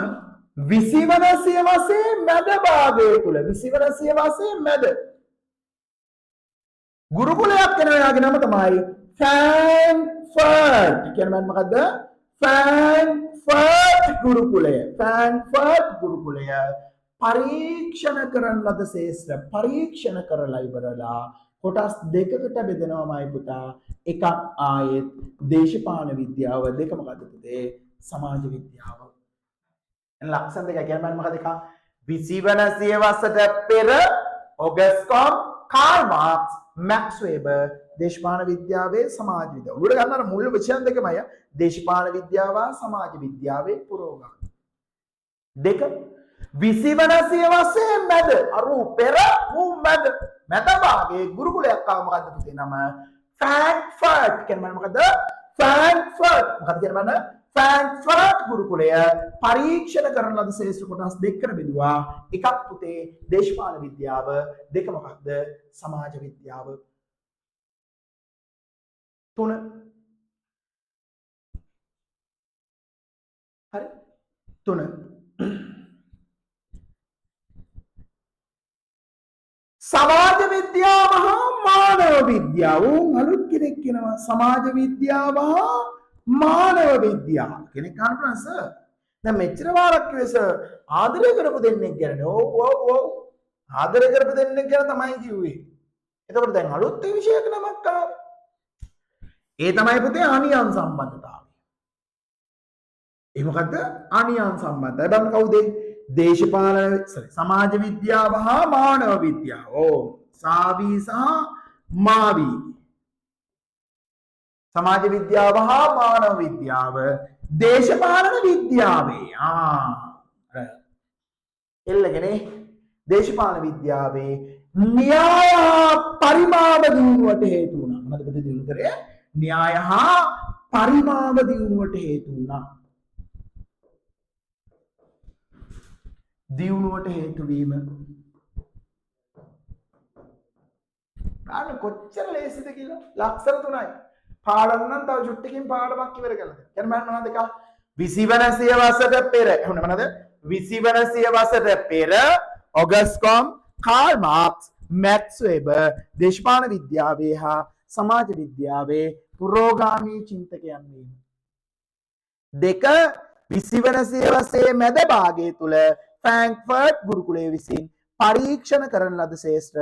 20 වෙනි සියවසේ මැද භාගය තුල 20 වෙනි සියවසේ මැද ගුරුකුලයක් වෙන යාගේ නම තමයි ෆ්‍රැන්ක්ෆර්ට් කියන්නේ මොකද්ද ෆ්‍රැන්ක්ෆර්ට් ගුරුකුලය පරීක්ෂණ කරන ලද ශේෂ්ත්‍ර පරීක්ෂණ කරලා ඉවරලා කොටස් දෙකකට බෙදනවාමයි පුතා එකක් ආයෙත් දේශපාලන විද්‍යාව දෙක මොකද්ද පුතේ සමාජ විද්‍යාව ලක්ෂණ දෙක කියන්නේ මොකද එක 20 වෙනි සියවසට පෙර ඔගස්කොම් කාල් මාක්ස් මැක්ස් වේබර් දේශපාලන විද්‍යාවේ සමාජ විද්‍යාව උඩ ගන්න අර මුල් විෂයන් දෙකමයි දේශපාලන විද්‍යාව සමාජ විද්‍යාවේ පුරෝගාමී දෙක 20 වෙනි සියවසේ මැද අරු පෙර මැද භාගයේ ගුරුකුලයක් ආව මොකද්ද පුතේ නම ෆ්‍රැන්ක්ෆර්ට් කියන්නේ මොකද්ද ෆ්‍රැන්ක්ෆර්ට් මොකද්ද කියන්නේ ෆ්‍රැන්ක්ෆර්ට් ගුරුකුලය පරීක්ෂණ කරන ලද ශේෂ්ත්‍ර කොටස් දෙකකට බෙදුවා එකක් පුතේ දේශපාලන විද්‍යාව දෙක මොකක්ද සමාජ විද්‍යාව තුන හරි තුන සමාජ විද්‍යාව හා මානව විද්‍යාව අලුත් කෙනෙක් කියනවා සමාජ විද්‍යාව හා මානව විද්‍යාව කෙනෙක් අහනවා සර් දැන් මෙච්චර වාරක් කිව්වේ සර් ආදරය කරපු දෙන්නෙක් ගැන ඔව් ආදරය කරපු දෙන්නෙක් ගැන තමයි කිව්වේ එතකොට දැන් අලුත් විෂයක නමක් ආවේ ඒ තමයි පුතේ අනියන් සම්බන්ධතාවය ඒ මොකද්ද අනියන් සම්බන්ධය බලන්න කවුද දේශපාලන සමාජ විද්‍යාව හා මානව විද්‍යාව සාවි සහ මාවි සමාජ විද්‍යාව හා මානව විද්‍යාව දේශපාලන විද්‍යාවේ එල්ලගෙන දේශපාලන විද්‍යාවේ න්‍යාය පරිමාව දියුණුවට හේතු වුණා මොනවද පුතේ දියුණු කරේ න්‍යාය හා පරිමාව දියුණුවට හේතු වුණා දියුණුවට හේතු වීම අන්න කොච්චර ලේසිද කියලා ලක්ෂණ තුනයි පාඩම් නම් තව චුට්ටකින් පාඩමක් ඉවර කරලා දෙන්න. දැන් බලන්න මොනවද එක 20 වෙනි සියවසට පෙර මොනවද 20 වෙනි සියවසට පෙර ඔගස්කොම් කාල් මාක්ස් මැක්ස් වේබර් දේශපාලන විද්‍යාවේ හා සමාජ විද්‍යාවේ පුරෝගාමී චින්තකයන් වීම දෙක 20 වෙනි සියවසේ මැද භාගය තුල ෆ්‍රැන්ක්ෆර්ට් ගුරුකුලය විසින් පරීක්ෂණ කරන ලද ශේෂ්ත්‍ර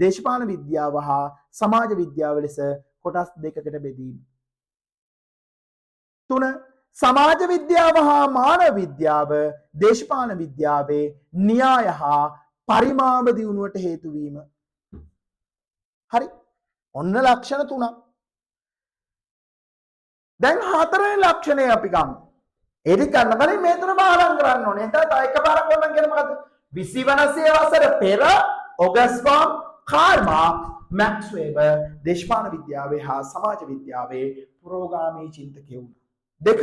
දේශපාලන විද්‍යාව හා සමාජ විද්‍යාව ලෙස කොටස් දෙකකට බෙදීම. 3. සමාජ විද්‍යාව හා මානව විද්‍යාව දේශපාලන විද්‍යාවේ න්‍යාය හා පරිමාව දියුණුවට හේතු වීම. හරි. ඔන්න ලක්ෂණ 3ක්. දැන් හතරවෙනි ලක්ෂණය අපි ගමු. ඒක ගන්න කලින් මේ තුන බාරම් කරන්න ඕනේ. එතන තව එකපාරක් ඕනනම් කියන්නේ මොකද්ද? 20 වසර පෙර ඔගස්බෝම් කාල් මාක්ස් මැක්ස් වෙබර් දේශපාලන විද්‍යාවේ හා සමාජ විද්‍යාවේ පුරෝගාමී චින්තකයෝ වුණා. දෙක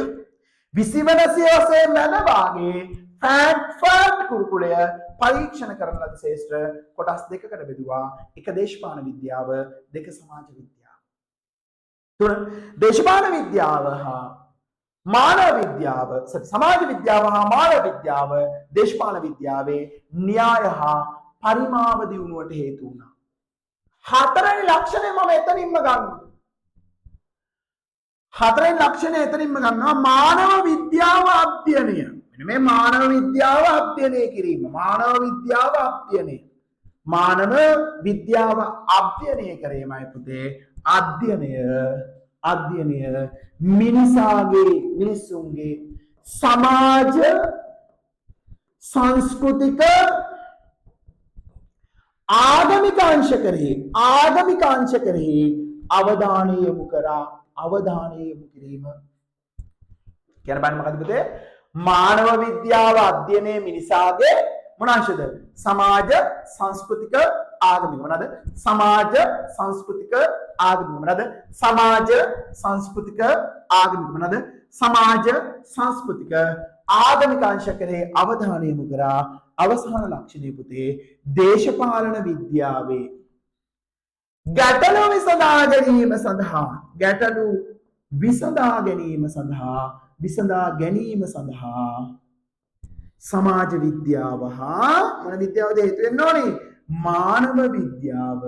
20 වසරේ මැද භාගයේ ෆ්‍රැන්ක්ෆර්ට් ගුරුකුලය පරීක්ෂණ කරන ලද ශාස්ත්‍ර කොටස් දෙකකට බෙදුවා. එක දේශපාලන විද්‍යාව, දෙක සමාජ විද්‍යාව. තුන දේශපාලන විද්‍යාව හා මානව විද්‍යාව, සමාජ විද්‍යාව හා මානව විද්‍යාව දේශපාලන විද්‍යාවේ න්‍යාය හා පරිමාව දියුණුවට හේතු වුණා. හතරවෙනි ලක්ෂණය මම එතනින්ම ගන්නවා. හතරවෙනි ලක්ෂණය එතනින්ම ගන්නවා මානව විද්‍යාව අධ්‍යයනය. මෙන්න මේ මානව විද්‍යාව අධ්‍යයනය කිරීම. මානව විද්‍යාව අධ්‍යයනය. මානව විද්‍යාව අධ්‍යයනය කිරීමයි පුතේ. අධ්‍යයනය මිනිසුන්ගේ සමාජ සංස්කෘතික ආගමික අංශ කෙරෙහි අවධානය යොමු කිරීම. කියන බань මොකද පුතේ? මානව විද්‍යාව අධ්‍යයනයේ මිනිසාගේ මොන අංශද? සමාජ සංස්කෘතික ආගමික මොනවාද? සමාජ සංස්කෘතික ආගමික මොනවාද? සමාජ සංස්කෘතික ආගමික මොනවාද? සමාජ සංස්කෘතික ආගමික අංශ කෙරෙහි අවධානය යොමු කරා. අවසාන ලක්ෂණය පුතේ දේශපාලන විද්‍යාවේ ගැටලු විසඳා ගැනීම සඳහා සමාජ විද්‍යාව හා මොන විද්‍යාවද හේතු වෙන්න ඕනේ? මානව විද්‍යාව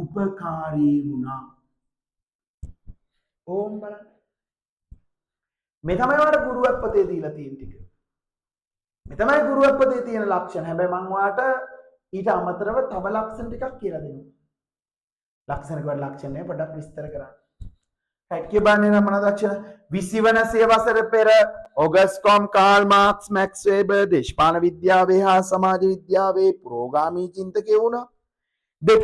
උපකාරී වුණා. ඕම් බලන්න. මේ තමයි ඔයාලට ගුරුවත් පොතේ දීලා තියෙන ටික. මේ තමයි ගුරුවත් පොතේ තියෙන ලක්ෂණ. හැබැයි මම ඔයාලට ඊට අමතරව තව ලක්ෂණ ටිකක් කියලා දෙනවා. ලක්ෂණ පොඩ්ඩක් විස්තර කරන්න. කියබන්නේ නම් මොනවද ලක්ෂණ? 20 වසර පෙර ඔගස්කොම් කාල් මාක්ස් මැක්ස් වෙබර් දේශපාලන විද්‍යාවේ හා සමාජ විද්‍යාවේ පුරෝගාමී චින්තකයෝ වුණා. දෙක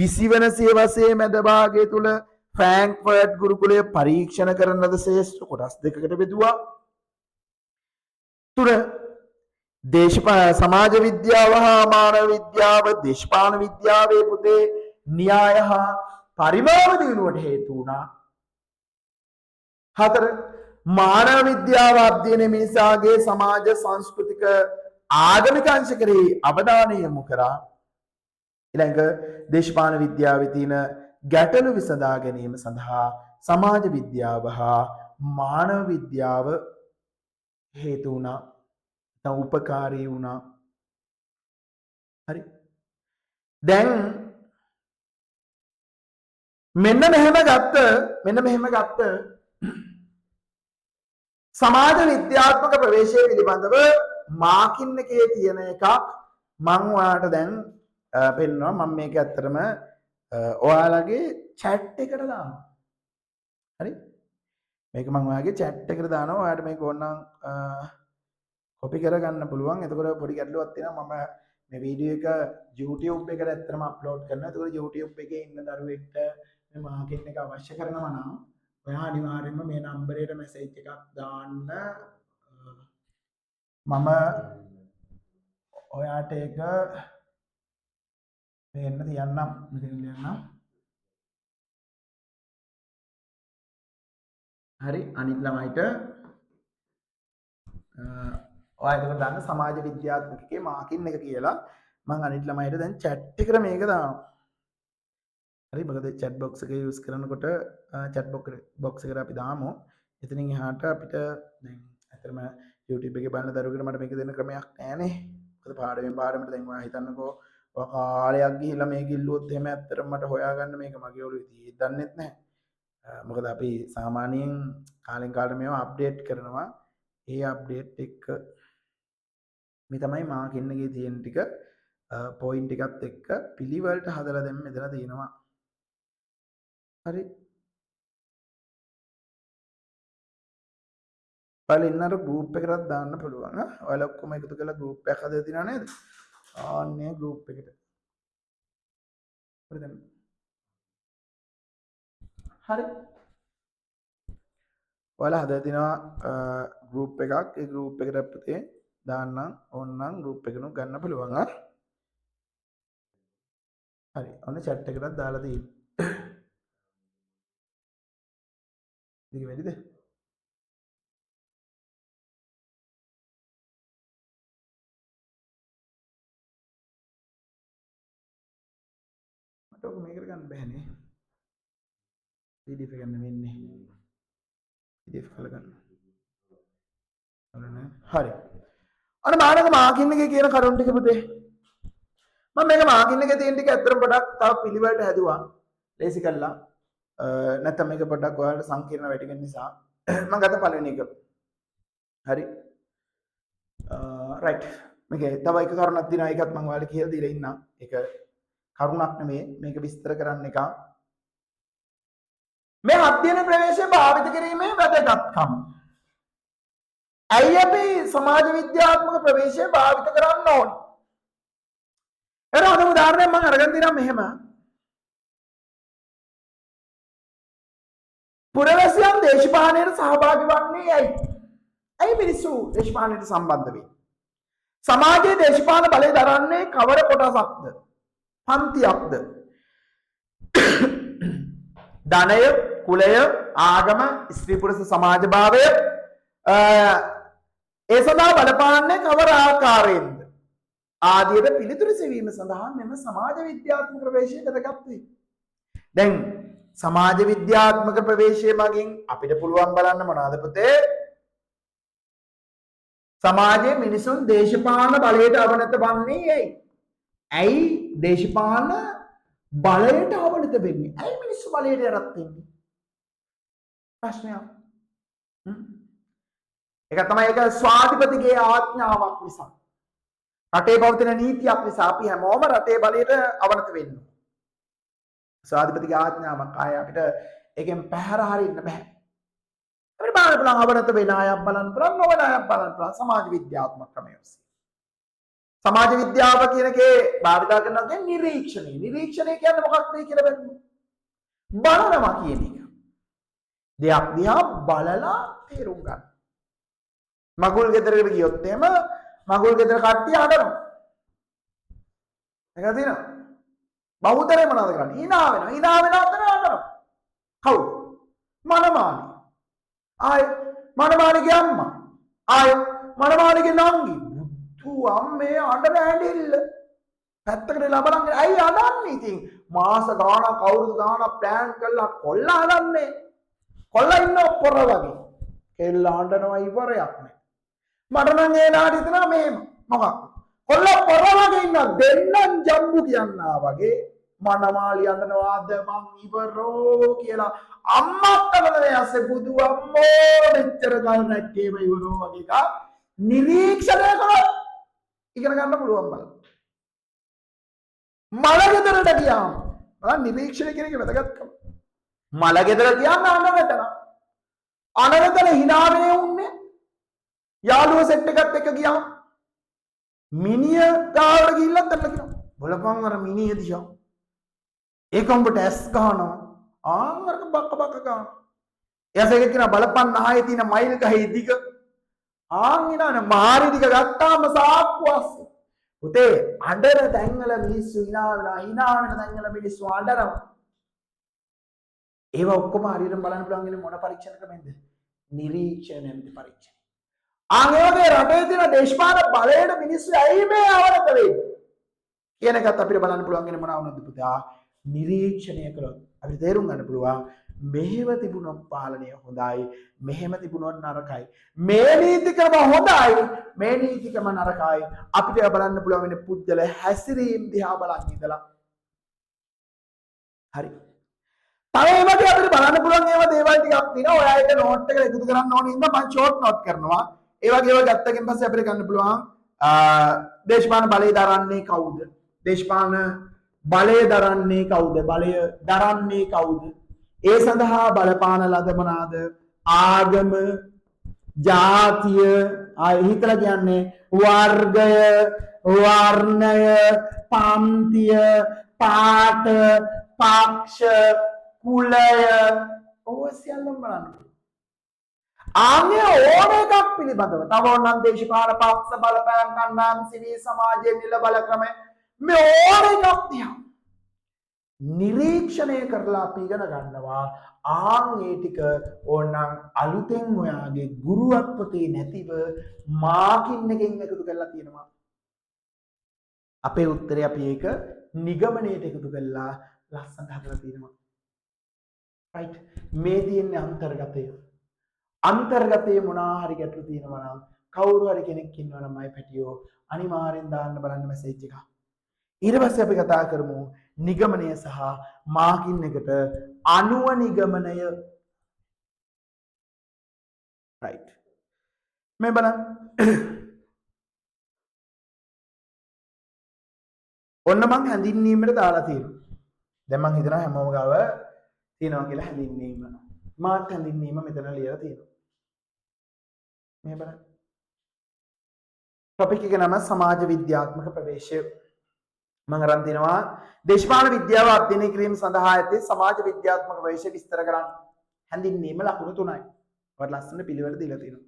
20 වසරේ මැද භාගය තුල ෆ්‍රැන්ක්ෆර්ට් ගුරුකුලය පරීක්ෂණ කරන ලද ශාස්ත්‍ර කොටස් දෙකකට බෙදුවා. තුන සමාජ විද්‍යාව හා මානව විද්‍යාව දේශපාලන විද්‍යාවේ පුතේ න්‍යාය හා පරිමාව දියුණුවට හේතු වුණා. 4 මානව විද්‍යාව අධ්‍යයනයේ මිනිසාගේ සමාජ සංස්කෘතික ආගමික අංශ කෙරෙහි අවධානය යොමු කරා. ඊළඟ දේශපාලන විද්‍යාවේ තියෙන ගැටලු විසඳා ගැනීම සඳහා සමාජ විද්‍යාව හා මානව විද්‍යාව හේතු වුණා. උපකාරී වුණා. හරි. දැන් මෙන්න මෙහෙම ගත්ත සමාජ විද්‍යාත්මක ප්‍රවේශය පිළිබඳව මාකින් එකේ තියෙන එකක් මම ඔයාලට දැන් පෙන්නනවා. මම මේක ඇත්තටම ඔයාලගේ chat එකට දානවා. හරි? මේක මම ඔයාලගේ chat එකට දානවා. ඔයාලට මේක ඕනනම් කොපි කරගන්න පුළුවන්. එතකොට පොඩි ගැටලුවක් තියෙනවා. මම මේ වීඩියෝ එක YouTube එකට ඇත්තටම අප්ලෝඩ් කරනවා. එතකොට YouTube එකේ ඉන්න දරුවෙක්ට මේ මාකින් එක අවශ්‍ය කරනවා නම් ඔයා අනිවාර්යයෙන්ම මේ නම්බරයට මැසේජ් එකක් දාන්න. මම ඔයාට ඒක දෙන්න තියන්නම්. හරි. අනිත් ළමයිට ඔයා එතකොට දාන්න සමාජ විද්‍යාත්මකකේ මාකින් එක කියලා. මම අනිත් ළමයිට දැන් chat එකට මේක දානවා. හරි. මොකද chat box එක use කරනකොට chat box එකට අපි දාමු. එතනින් එහාට අපිට දැන් ඇත්තටම YouTube එකේ බලන දරුවෙකුට මට මේක දෙන්න ක්‍රමයක් නැහැනේ. මොකද පාඩමට දැන් ඔයා හිතන්නකෝ ඔය කාලයක් ගිහිල්ලා මේක ඉල්ලුවොත් එහෙම ඇත්තටම මට හොයාගන්න මේක මගේ ඔළුවේ තියෙන්නේත් නැහැ. මොකද අපි සාමාන්‍යයෙන් කාලෙන් කාලට මේවා අප්ඩේට් කරනවා. ඒ අප්ඩේට් එක මේ තමයි මාකින් එකේ තියෙන ටික. පොයින්ට් එකත් එක්ක පිළිවෙලට හදලා දැන් මෙතන තියෙනවා. හරි. ඔයාලා ඉන්නර ගෲප් එකකටත් දාන්න පුළුවන්. ඔයාලා ඔක්කොම එකතු කරලා ගෲප් එකක් හදලා තියනවා නේද? ආන්නේ ගෲප් එකට. හරිද? හරි. ඔයාලා හදලා තිනවා ගෲප් එකක්. ඒ ගෲප් එකට අපිට දාන්න ඕනනම් ගෲප් එකනු ගන්න පුළුවන්. හරි. ඔන්න chat එකටත් දාලා තියෙනවා. ඒක වැඩිද? මට ඔක මේකට ගන්න බෑනේ. PDF එක ගන්න වෙන්නේ. PDF කරලා ගන්න. හරි. අර මානක මාකින් එකේ කියන කරුණ ටික පුතේ. මම මේක මාකින් එකේ තියෙන ටික ඇත්තටම පොඩක් තව පිළිවෙලට හැදුවා. ලේසි කළා. නැත්නම් මේක පොඩක් ඔයාලට සංකීර්ණ වැටි වෙන නිසා මම ගත්ත පළවෙනි එක. හරි. රයිට්. මේකේ තව එක කරුණක් තියෙනවා. ඒකත් මම ඔයාලට කියලා දීලා ඉන්නම්. ඒක කරුණක් නෙමෙයි. මේක විස්තර කරන්න එක. මේ අධ්‍යයන ප්‍රවේශය භාවිත කිරීමේ වැදගත්කම. ඇයි අපි සමාජ විද්‍යාත්මක ප්‍රවේශය භාවිත කරන්න ඕනේ? එතන හොඳම උදාහරණයක් මම අරගෙන තියෙනවා මෙහෙම. පුරවැසියන් දේශපාලනයට සහභාගී වන්නේ ඇයි? ඇයි මිනිස්සු දේශපාලනයට සම්බන්ධ වෙන්නේ? සමාජයේ දේශපාලන බලය දරන්නේ කවර කොටසක්ද? පන්තියක්ද? ධනය, කුලය, ආගම, ස්ත්‍රී පුරුෂ සමාජභාවය ඒ සඳහා බලපාන්නේ කවර ආකාරයෙන්ද? ආදියට පිළිතුරු සෙවීම සඳහා මෙම සමාජ විද්‍යාත්මක ප්‍රවේශය වැදගත් වේ. දැන් සමාජ විද්‍යාත්මක ප්‍රවේශය මගින් අපිට පුළුවන් බලන්න මොනවාද පුතේ? සමාජයේ මිනිසුන් දේශපාලන බලයට අවනත වන්නේ ඇයි? ඇයි දේශපාලන බලයට අවනත වෙන්නේ? ඇයි මිනිස්සු බලයට යටත් වෙන්නේ? ප්‍රශ්නයක්. ඒක තමයි ඒක ස්වාධිපතිගේ ආඥාවක් නිසා. රටේ පවතින නීතියක් නිසා අපි හැමෝම රටේ බලයට අවනත වෙන්නේ. ස්වාධිපතිගේ ආඥාවක් ආය අපිට ඒකෙන් පැහැර හරින්න බෑ. අපිට බලන්න පුළුවන් අවනත වෙන අයක් බලන්න පුළුවන්, නොවන අයක් බලන්න පුළුවන් සමාජ විද්‍යාත්මක ක්‍රමය ඔස්සේ. සමාජ විද්‍යාව කියන එකේ භාවිතා කරනවා කියන්නේ නිරීක්ෂණය. නිරීක්ෂණය කියන්නේ මොකක්ද කියලා බලන්න. බලනවා කියන එක. දෙයක් දිහා බලලා තේරුම් ගන්න. මගුල් ගෙදරකට ගියොත් එහෙම මගුල් ගෙදර කට්ටිය අඬනවා. ඒක දිනන. බහුතරේ මොනවද කරන්නේ? hina වෙනවා. hina වෙන අතර අඬනවා. කවුද? මනමාලි. ආය මනමාලිගේ අම්මා. ආය මනමාලිගේ නංගි. බුදු අම්මේ අඬන ඇඬිල්ල. පැත්තකට ලබනන් ඇයි අඬන්නේ ඉතින්? මාස ගාණක් අවුරුදු ගාණක් ප්ලෑන් කරලා කොල්ලා අඬන්නේ. කොල්ලා ඉන්න පොර වගේ. කෙල්ල අඬනවා ඉවරයක් නෑ. මට නම් ඒ නාටි හිතනවා මෙහෙම. මොකක්ද? කොල්ලා පොර වගේ ඉන්න දෙන්නම් ජම්බු කියන්නා වගේ මනමාලි අඬනවා අද මං ඉවරෝ කියලා අම්මත් තමයි ඇස්සේ බුදු අම්මෝ මෙච්චර කල් නැත්තේම ඉවරෝ වගේ එක නිරීක්ෂණය කරලා ඉගෙන ගන්න පුළුවන් බලන්න. මල ගෙදරට ගියාම බලන්න නිරීක්ෂණය කියන එක වැදගත්කම. මල ගෙදර ගියාම අඬනතන. අඬනතන hina වෙන්නේ උන්නේ. යාළුවෝ සෙට් එකත් එක්ක ගියාම මිනිය ගාවට ගිහිල්ලා තැන්න කියනවා. බලපන් අර මිනිය දිහා. ඒක උඹට ඇස් ගහනවා. ආන්වරක බක්ක බක්ක ගන්න. එයාසෙක කියන බලපන් නහයේ තියෙන මයිල් ගහේ දිග. ආන් ඉනවනේ මාරි දිග ගත්තාම සාක්කුවස්. පුතේ අඬර තැන්වල මිනිස්සු hina වෙන තැන්වල මිනිස්සු අඬනවා. ඒව ඔක්කොම හරියට බලන්න පුළුවන් ඉන්නේ මොන පරීක්ෂණ ක්‍රමෙන්ද? නිරීක්ෂණයෙන් පරීක්ෂණ. ආන් ඒ වගේ රටේ තියෙන දේශපාලන බලයට මිනිස්සු ඇයි මේ අවරත වෙන්නේ? කියන එකත් අපිට බලන්න පුළුවන් ඉන්නේ මොනවද පුතා? නිරීක්ෂණය කළොත් අපිට තේරුම් ගන්න පුළුවන් මෙහෙම තිබුණොත් පාලනය හොඳයි, මෙහෙම තිබුණොත් නරකයි. මේ නීතිකම හොඳයි, මේ නීතිකම නරකයි. අපිට බලන්න පුළුවන් වෙන පුද්ගල හැසිරීම් දිහා බලන් ඉඳලා. හරි. තව ඒ වගේ අපිට බලන්න පුළුවන් ඒවා දේවල් ටිකක් තියෙනවා. ඔයා ඒක නෝට් එකට එකතු කරන්න ඕනේ ඉඳන් මම ෂෝට් නෝට් කරනවා. ඒ වගේ ඒවා ගත්තකින් පස්සේ අපිට ගන්න පුළුවන් දේශපාලන බලය දරන්නේ කවුද? දේශපාලන බලය දරන්නේ කවුද? බලය දරන්නේ කවුද? ඒ සඳහා බලපාන ලද මොනවාද? ආගම, ජාතිය, හිතලා කියන්නේ වර්ගය, වර්ණය, පන්තිය, පාට, පක්ෂ, කුලය, ඔය සියල්ලම බලන්න. ආන්‍ය ඕන එකක් පිළිබඳව තව ඕනනම් දේශපාලන පක්ෂ බලපෑම් කණ්ඩායම් සිවිල් සමාජයේ නිල බල ක්‍රම මේ ඕන එකක් තියා නිරීක්ෂණය කරලා අපි ඉගෙන ගන්නවා. ආන් ඒ ටික ඕනනම් අලුතෙන් ඔයාගේ ගුරුවත් පොතේ නැතිව මාකින් එකෙන් එකතු කරලා තියෙනවා. අපේ උත්තරේ අපි ඒක නිගමනයට එකතු කරලා ලස්සනට හදලා තියෙනවා. රයිට්. මේ තියෙන්නේ අන්තර්ගතය. අන්තර්ගතයේ මොනවා හරි ගැටලු තියෙනවා නම් කවුරු හරි කෙනෙක් ඉන්නවා නම් මයි පැටියෝ අනිවාර්යෙන් දාන්න බලන්න මැසේජ් එක. ඊට පස්සේ අපි කතා කරමු නිගමනය සහ මාකින් එකට අනුව නිගමනය. රයිට්. මේ බලන්න. ඔන්න මං හැඳින්වීමට දාලා තියෙනවා. දැන් මං හිතනවා හැමෝම ගාව තියෙනවා කියලා හැඳින්වීම. මාත් හැඳින්වීම මෙතන ලියලා තියෙනවා. මේ බලන්න. ටොපික් එක නම සමාජ විද්‍යාත්මක ප්‍රවේශය. මම අරන් තිනවා දේශපාලන විද්‍යාව අධ්‍යයනය කිරීම සඳහා ඇති සමාජ විද්‍යාත්මක ප්‍රවේශය විස්තර කරන්න. හැඳින්වීම ලකුණු 3යි. ඔයාලට ලස්සන පිළිවෙල දීලා තියෙනවා.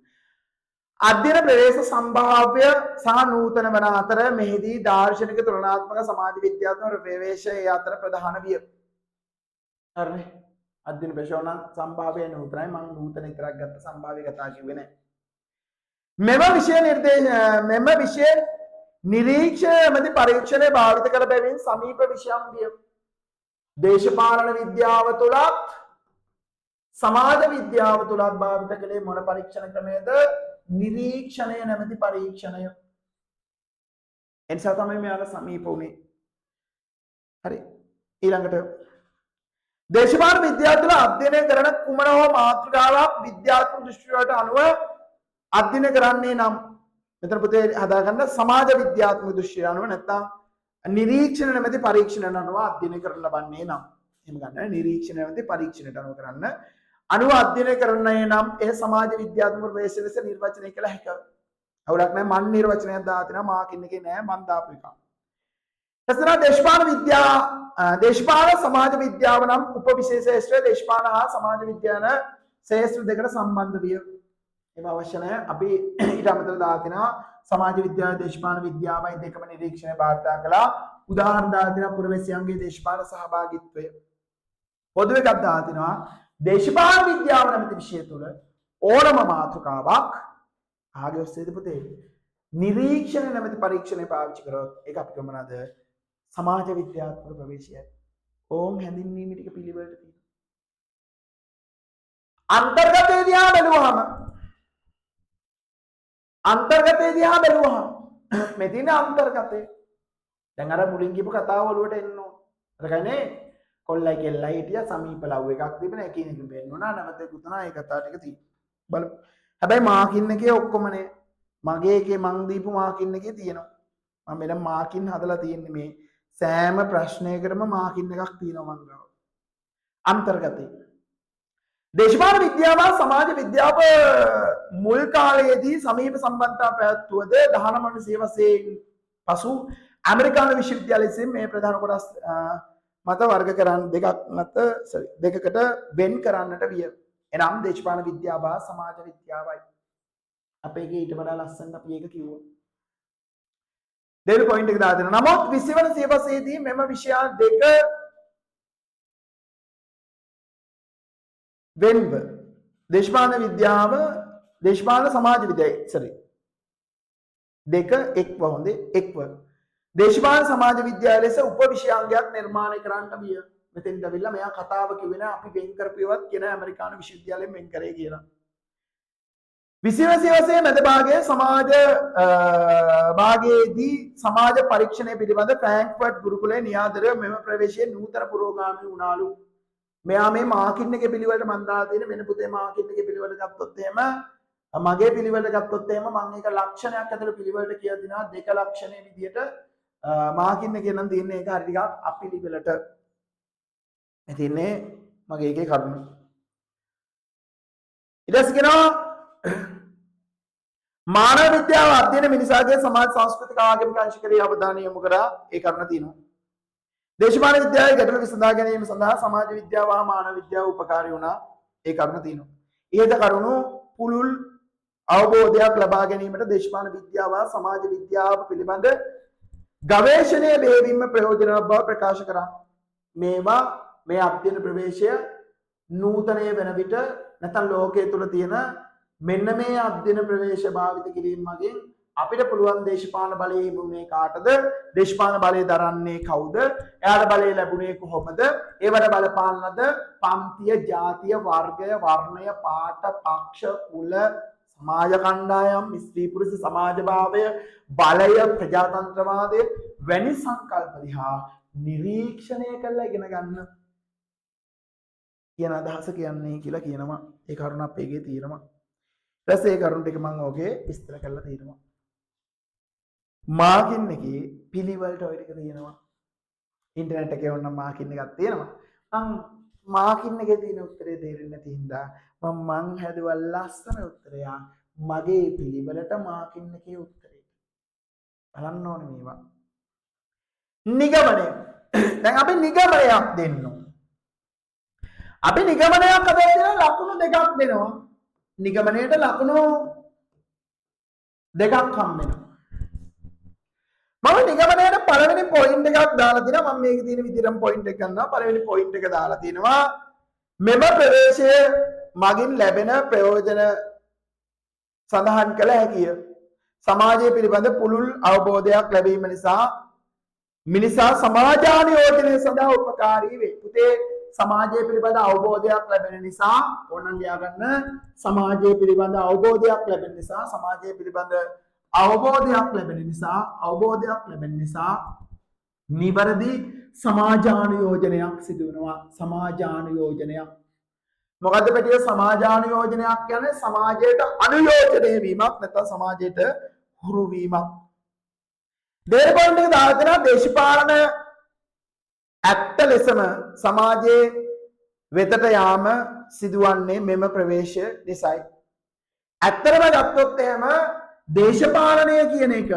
අධ්‍යයන ප්‍රවේශ සම්භාව්‍ය සහ නූතන වන අතර මෙහිදී දාර්ශනික තුලනාත්මක සමාජ විද්‍යාත්මක ප්‍රවේශය අතර ප්‍රධාන විය. හරිනේ. අධ්‍යයන ප්‍රවේශන සම්භාව්‍ය නූතනයි. මම නූතන විතරක් ගත්ත සම්භාව්‍ය කතා කිව්වේ නැහැ. මෙම විෂය නිරීක්ෂණ මැදි පරීක්ෂණය භාවිත කර බැවින් සමීප විෂයන් විය. දේශපාලන විද්‍යාව තුලත් සමාජ විද්‍යාව තුලත් භාවිත කළේ මොන පරීක්ෂණ ක්‍රමයේද? නිරීක්ෂණය නැමැති පරීක්ෂණය. එනිසා තමයි මෙයාලා සමීප වුනේ. හරි. ඊළඟට දේශපාලන විද්‍යාව තුළ අධ්‍යයනය කරන කුමන හෝ මාතෘකාවක් විද්‍යාත්මක දෘෂ්ටි වලට අනුව අධ්‍යයනය කරන්නේ නම් මෙතන පුතේ හදාගන්න සමාජ විද්‍යාත්මක දෘෂ්ටිය අනුව නැත්නම් නිරීක්ෂණ නැමැති පරීක්ෂණ අනුව අධ්‍යයනය කරන්න ලබන්නේ නම් එහෙම ගන්න නිරීක්ෂණ නැමැති පරීක්ෂණයට අනුව කරන්න අනුව අධ්‍යයනය කරන්නේ නම් ඒ සමාජ විද්‍යාත්මක ප්‍රවේශය ලෙස නිර්වචනය කළ හැකියි. අවුලක් නැහැ මන් නිර්වචනයක් දාලා තිනවා මාකින් එකේ නෑ මන් දාපු එක. එතන දේශපාලන සමාජ විද්‍යාව නම් උපවිෂය ශාස්ත්‍රය දේශපාලන හා සමාජ විද්‍යාන ශාස්ත්‍ර දෙකට සම්බන්ධ විය. ඒව අවශ්‍ය නැහැ. අපි ඊට අමතරව දාලා තිනවා සමාජ විද්‍යාව දේශපාලන විද්‍යාවයි දෙකම නිරීක්ෂණය භාවිත කළා. උදාහරණ දාලා තිනවා පුරවැසියන්ගේ දේශපාලන සහභාගීත්වය. පොදු එකක් දාලා තිනවා දේශපාලන විද්‍යාව නැමැති විෂය තුළ ඕනම මාතෘකාවක් ආගේ ඔස්සේද පුතේ නිරීක්ෂණ නැමැති පරීක්ෂණය පාවිච්චි කරොත් ඒක අපි කියමුනද සමාජ විද්‍යාත්මක ප්‍රවේශයයි. ඕම් හැඳින්වීම ටික පිළිවෙලට තියෙනවා. අන්තර්ගතය දිහා බැලුවහම මෙතින අන්තර්ගතය දැන් අර මුලින් කියපු කතාව ඔළුවට එන්න ඕන. අර කියන්නේ කොල්ලයි කෙල්ලයි හිටියා සමීප ලව් එකක් තිබෙන එකිනෙකින් වෙන්නුනා නැවත ගුතනා ඒ කතා ටික තියෙනවා. බලමු. හැබැයි මාකින් එකේ ඔක්කොමනේ මගේ එකේ මං දීපු මාකින් එකේ තියෙනවා. මම මෙන්න මාකින් හදලා තියෙන්නේ මේ සෑම ප්‍රශ්නයකටම මාකින් එකක් තියෙනවා මං ගාව. අන්තර්ගතය. දේශපාලන විද්‍යාව සමාජ විද්‍යාව මුල් කාලයේදී සමීප සම්බන්ධතා පැවැත්වුවද 19 වසරේ පසු ඇමරිකානු විශ්වවිද්‍යාලයේ මේ ප්‍රධාන කොටස් මත වර්ග කරන්න දෙකකට වෙන් කරන්නට විය. එනම් දේශපාලන විද්‍යාව සමාජ විද්‍යාවයි. අපේ ඊට වඩා ලස්සනට අපි ඒක කිව්වා. දෙවන පොයින්ට් එක දාලා දෙනවා. නමුත් 20 වන සියවසේදී මෙම විෂයන් දෙක වෙන්ව දේශපාලන විද්‍යාව දේශපාලන සමාජ විද්‍යාව දෙක එක්ව හොඳේ එක්ව දේශපාලන සමාජ විද්‍යාව ලෙස උප විෂයාංගයක් නිර්මාණය කරන්නට විය. මෙතෙන්ට අවිල්ලා මෙයා කතාව කිව්වේ නෑ අපි වෙන් කරපුවවත් කියන ඇමරිකානු විශ්වවිද්‍යාලයෙන් වෙන් කරේ කියලා. 20 වසරේ මැද භාගයේ සමාජ භාගයේදී සමාජ පරීක්ෂණය පිළිබඳ ෆ්‍රැන්ක්ෆර්ට් ගුරුකුලයේ නියාදරය මෙම ප්‍රවේශයේ නූතන පුරෝගාමී වුණාලු. මෙයා මේ මාකින් එකේ පිළිවෙලට මන් දාලා තියෙන වෙන පුතේ මාකින් එකේ පිළිවෙලට ගත්තොත් එහෙම මගේ පිළිවෙලට ගත්තොත් එහෙම මම ඒක ලක්ෂණයක් ඇතුළේ පිළිවෙලට කියලා දිනවා දෙක ලක්ෂණයේ විදියට මාකින් එකේ නම් තියෙන්නේ ඒක හරි ටිකක් අපිලිවෙලට තියෙන්නේ මගේ එකේ කරුණ. ඊට පස්සේ කියනවා මානව විද්‍යාව අධ්‍යයන මිනිසාගේ සමාජ සංස්කෘතික ආගමික අංශකරී අවධානය යොමු කරා ඒ කරුණ තියෙනවා. දේශපාලන විද්‍යාවේ ගැටලු විසඳා ගැනීම සඳහා සමාජ විද්‍යාව හා මානව විද්‍යාව උපකාරී වුණා ඒ කරුණ තියෙනවා. ඊට කරුණු පුළුල් අවබෝධයක් ලබා ගැනීමට දේශපාලන විද්‍යාව හා සමාජ විද්‍යාව පිළිබඳ ගවේෂණය බෙහෙවින්ම ප්‍රයෝජනවත් බව ප්‍රකාශ කරා. මේවා මේ අධ්‍යයන ප්‍රවේශය නූතනය වෙන විට නැත්නම් ලෝකයේ තුල තියෙන මෙන්න මේ අධ්‍යයන ප්‍රවේශ භාවිත කිරීම මගින් අපිට පුළුවන් දේශපාලන බලය හිමුනේ කාටද? දේශපාලන බලය දරන්නේ කවුද? එයාට බලය ලැබුණේ කොහොමද? ඒවට බලපාන්නද පන්තිය, ජාතිය, වර්ගය, වර්ණය, පාට, පක්ෂ, කුල, සමාජ කණ්ඩායම්, ස්ත්‍රී පුරුෂ සමාජභාවය, බලය, ප්‍රජාතන්ත්‍රවාදය වැනි සංකල්ප දිහා නිරීක්ෂණය කරලා ඉගෙන ගන්න කියන අදහස කියන්නේ කියලා කියනවා. ඒ කරුණ අපේගේ තියෙනවා. ඊට පස්සේ ඒ කරුණ ටික මම ඔගේ විස්තර කරලා තියෙනවා. මාකින් එකේ පිළිවෙලට ඔය ටික තියෙනවා. ඉන්ටර්නෙට් එකේ වුණා මාකින් එකක් තියෙනවා. මම මාකින් එකේ තියෙන උත්තරේ තේරෙන්නේ නැති හින්දා මම හැදුවා ලස්සන උත්තරයක්. මගේ පිළිවෙලට මාකින් එකේ උත්තරේ. බලන්න ඕනේ මේවා. නිගමනය. දැන් අපි නිගමනයක් දෙන්න ඕනේ. අපි නිගමනයක් හදලා දෙන ලකුණු දෙකක් දෙනවා. නිගමනයේට ලකුණු දෙකක් හම්බ වෙනවා. මම නිගමනයේට පළවෙනි පොයින්ට් එකක් දාලා තිනවා. මම මේකේ තියෙන විදිහටම පොයින්ට් එක ගන්නවා. පළවෙනි පොයින්ට් එක දාලා තිනවා. මෙම ප්‍රවේශය මගින් ලැබෙන ප්‍රයෝජන සඳහන් කළ හැකිය. සමාජය පිළිබඳ පුළුල් අවබෝධයක් ලැබීම නිසා මිනිසා සමාජානුයෝජනය සඳහා උපකාරී වේ. පුතේ සමාජය පිළිබඳ අවබෝධයක් ලැබෙන නිසා ඕනනම් ලියාගන්න. සමාජය පිළිබඳ අවබෝධයක් ලැබෙන නිසා සමාජය පිළිබඳ අවබෝධයක් ලැබෙන නිසා නිවැරදි සමාජානුයෝජනයක් සිදු වෙනවා. සමාජානුයෝජනයක් මොකද්ද පැටිය? සමාජානුයෝජනයක් කියන්නේ සමාජයට අනුයෝජනය වීමක් නැත්නම් සමාජයට හුරු වීමක්. දේශපාලන දායකයන් දේශපාලන ඇත්ත ලෙසම සමාජයේ වෙතට යාම සිදුවන්නේ මෙම ප්‍රවේශය නිසායි. ඇත්තටම ගත්තොත් එහෙම දේශපාලනය කියන එක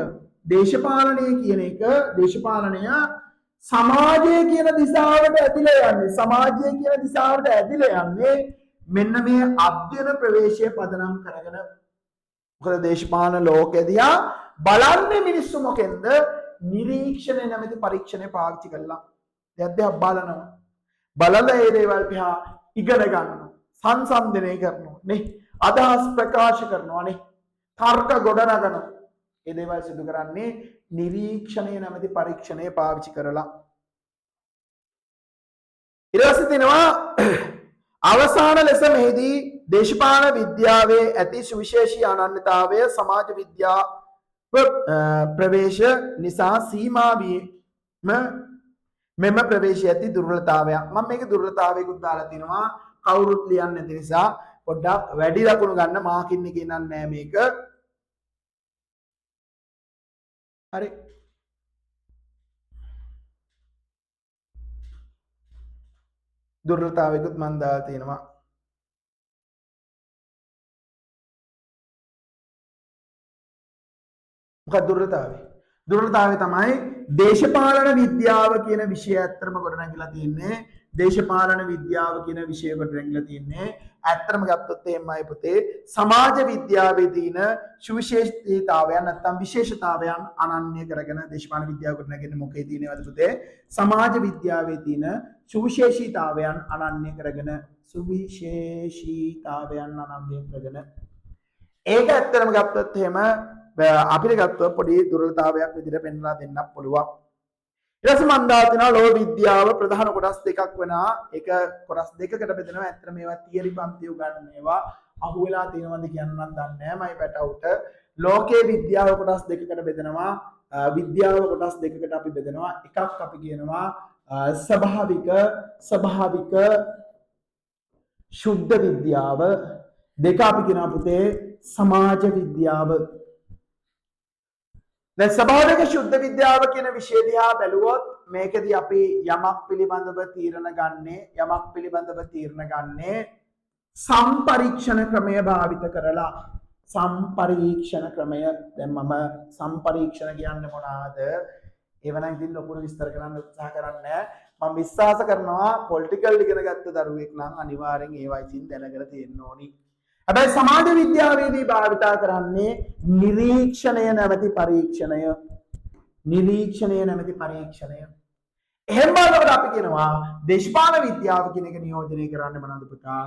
සමාජය කියන දිශාවට ඇදිලා යන්නේ මෙන්න මේ අධ්‍යයන ප්‍රවේශය පදනම් කරගෙන. මොකද දේශපාලන ලෝකෙදියා බලන්නේ මිනිස්සු මොකෙන්ද? නිරීක්ෂණය නැමැති පරීක්ෂණය පාවිච්චි කළා. දෙයක් බලනවා. බලලා ඒ දේවල් දිහා ඉගෙන ගන්නවා. සංසන්දනය කරනවා නේ. අදහස් ප්‍රකාශ කරනවා නේ. තර්ක ගොඩනගනවා. ඒ දේවල් සිදු කරන්නේ නිරීක්ෂණය නැමැති පරීක්ෂණය පාවිච්චි කරලා. ඊට පස්සේ තියෙනවා අවසාන ලෙස මෙහිදී දේශපාලන විද්‍යාවේ ඇති සුවිශේෂී අනන්‍යතාවය සමාජ විද්‍යාව ප්‍රවේශ නිසා සීමා වීම මෙම ප්‍රවේශය ඇති දුර්වලතාවයක්. මම මේක දුර්වලතාවයකුත් දාලා තිනවා. කවුරුත් ලියන්නේ නැති නිසා පොඩ්ඩක් වැඩි ලකුණු ගන්න. මාකින් එකේ නෑ මේක. හරි. දුර්වලතාවයකුත් මම දාලා තිනවා. මොකක්ද දුර්වලතාවය? දුර්වලතාවය තමයි දේශපාලන විද්‍යාව කියන විෂය ඇත්තටම ගොඩනැගිලා තියෙන්නේ. දේශපාලන විද්‍යාව කියන විෂය ගොඩනැගිලා තියෙන්නේ. ඇත්තටම ගත්තොත් එම්මයි පුතේ සමාජ විද්‍යාවේ තියෙන සුවිශේෂීතාවයන් නැත්නම් විශේෂතාවයන් අනන්‍ය කරගෙන දේශපාලන විද්‍යාව ගොඩනැගෙන්නේ මොකේ තියෙනවද පුතේ? සමාජ විද්‍යාවේ තියෙන සුවිශේෂීතාවයන් අනන්‍ය කරගෙන ඒක ඇත්තටම ගත්තොත් එහෙම අපිට ගත්තොත් පොඩි දුර්වලතාවයක් විදිහට පෙන්වලා දෙන්නත් පුළුවන්. ඊට පස්සේ මම දාලා තිනවා ලෝක විද්‍යාව ප්‍රධාන කොටස් දෙකක් වෙනවා. ඒක කොටස් දෙකකට බෙදෙනවා. ඇත්තට මේවා තියරි පන්ති උගන්වන ඒවා අහුවෙලා තියෙනවද කියන්න නම් දන්නේ නැහැ. මයි පැටවුට ලෝකයේ විද්‍යාව කොටස් දෙකකට බෙදෙනවා. විද්‍යාව කොටස් දෙකකට අපි බෙදෙනවා. එකක් අපි කියනවා ස්වභාවික ශුද්ධ විද්‍යාව. දෙක අපි කියනවා පුතේ සමාජ විද්‍යාව. දැන් ස්වභාවික ශුද්ධ විද්‍යාව කියන විෂය දිහා බැලුවොත් මේකෙදී අපි යමක් පිළිබඳව තීරණ ගන්නේ සම්පරීක්ෂණ ක්‍රමය භාවිත කරලා සම්පරීක්ෂණ ක්‍රමය දැන් මම සම්පරීක්ෂණ කියන්නේ මොනවාද ඒවනම් ඉතින් ලොකුට විස්තර කරන්න උත්සාහ කරන්නේ මම විශ්වාස කරනවා පොලිටිකල් ඉගෙන ගත්ත දරුවෙක් නම් අනිවාර්යෙන් ඒවා ඉතින් දැනගෙන තියෙන්න ඕනි. හැබැයි සමාජ විද්‍යාවේදී භාවිතා කරන්නේ නිරීක්ෂණය නැමැති පරීක්ෂණය. එහෙම බලනකොට අපි කියනවා දේශපාලන විද්‍යාව කියන එක නියෝජනය කරන්නේ මොනවද පුතා?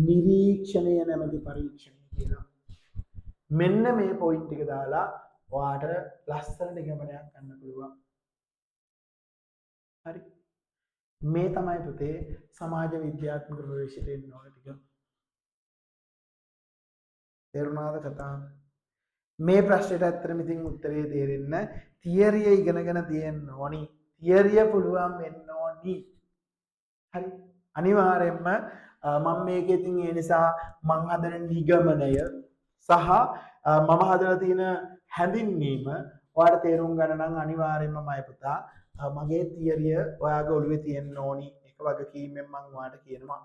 නිරීක්ෂණය නැමැති පරීක්ෂණය කියලා. මෙන්න මේ පොයින්ට් ටික දාලා ඔයාට ලස්සන නිගමනයක් ගන්න පුළුවන්. හරි. මේ තමයි පුතේ සමාජ විද්‍යාත්මක ප්‍රවේශයට එන්න ඕන ටික. තේරුණාද කතාව? මේ ප්‍රශ්නෙට ඇත්තටම ඉතින් උත්තරේ තේරෙන්න තියරිය ඉගෙනගෙන තියෙන්න ඕනි. තියරිය පුළුවන් වෙන්න ඕනි. හරි. අනිවාර්යයෙන්ම මම මේකේ ඉතින් ඒ නිසා මම හදන නිගමනය සහ මම හදලා තියෙන හැඳින්වීම ඔයාලට තේරුම් ගන්න නම් අනිවාර්යයෙන්ම මයි පුතා මගේ තියරිය ඔයාගේ ඔළුවේ තියෙන්න ඕනි. ඒක වගකීමෙන් මම ඔයාලට කියනවා.